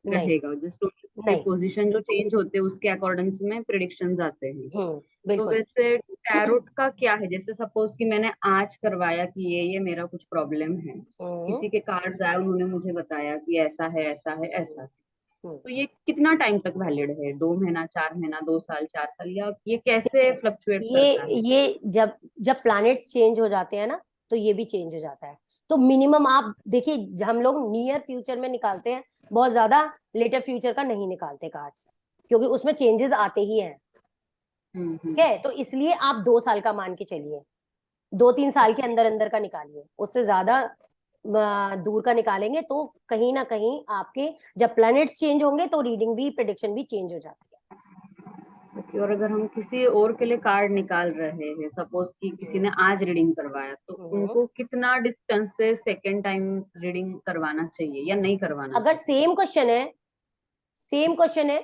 Speaker 1: नहीं
Speaker 3: रहेगा, जस्ट उसके
Speaker 1: नहीं,
Speaker 3: पोजीशन जो चेंज होते हैं उसके अकॉर्डिंग्स में प्रिडिक्शंस आते हैं। तो
Speaker 1: बिल्कुल।
Speaker 3: वैसे टैरोट का क्या है? जैसे सपोज कि मैंने आज करवाया कि ये मेरा कुछ प्रॉब्लम है, किसी के कार्ड्स आए, उन्होंने मुझे बताया कि ऐसा है ऐसा है ऐसा है, तो ये कितना टाइम तक वैलिड है? 2 महीना, 4 महीना, 2 साल, 4 साल, या ये कैसे फ्लक्चुएट करता है?
Speaker 1: ये जब जब प्लैनेट्स चेंज हो जाते हैं ना, तो ये भी चेंज हो जाता है। तो मिनिमम आप देखिए, हम लोग नियर फ्यूचर में निकालते हैं, बहुत ज्यादा लेटर फ्यूचर का नहीं निकालते कार्ड्स, क्योंकि उसमें चेंजेस आते ही हैं। ठीक है, तो इसलिए आप 2 साल का मान के चलिए, 2-3 साल के अंदर अंदर का निकालिए, उससे ज्यादा दूर का निकालेंगे तो कहीं ना कहीं आपके जब प्लैनेट्स चेंज होंगे तो रीडिंग भी, प्रेडिक्शन भी चेंज हो जाती है।
Speaker 3: ओके, और अगर हम किसी और के लिए कार्ड निकाल रहे हैं, सपोज कि किसी ने आज रीडिंग करवाया, तो उनको कितना डिस्टेंस से सेकेंड टाइम रीडिंग करवाना चाहिए या नहीं करवाना
Speaker 1: अगर
Speaker 3: चाहिए?
Speaker 1: सेम क्वेश्चन है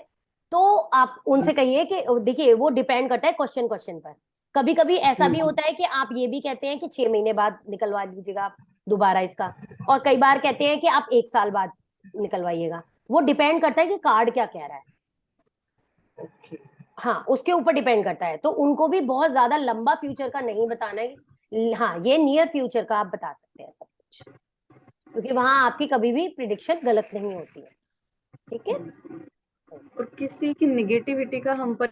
Speaker 1: तो आप उनसे कहिए कि देखिए, वो डिपेंड करता है क्वेश्चन क्वेश्चन पर। कभी कभी ऐसा भी होता है कि आप ये भी कहते हैं कि 6 महीने बाद निकलवा लीजिएगा आप दोबारा इसका, और कई बार कहते हैं कि आप 1 साल बाद निकलवाइएगा। वो डिपेंड करता है कि कार्ड क्या कह रहा है।
Speaker 3: ओके,
Speaker 1: हाँ, उसके ऊपर डिपेंड करता है, तो उनको भी बहुत ज्यादा लंबा फ्यूचर का नहीं बताना है। हाँ, ये नियर फ्यूचर का आप बता सकते हैं सब कुछ, क्योंकि वहां आपकी कभी भी प्रिडिक्शन गलत नहीं होती है। ठीक है।
Speaker 3: और किसी की निगेटिविटी का हम पर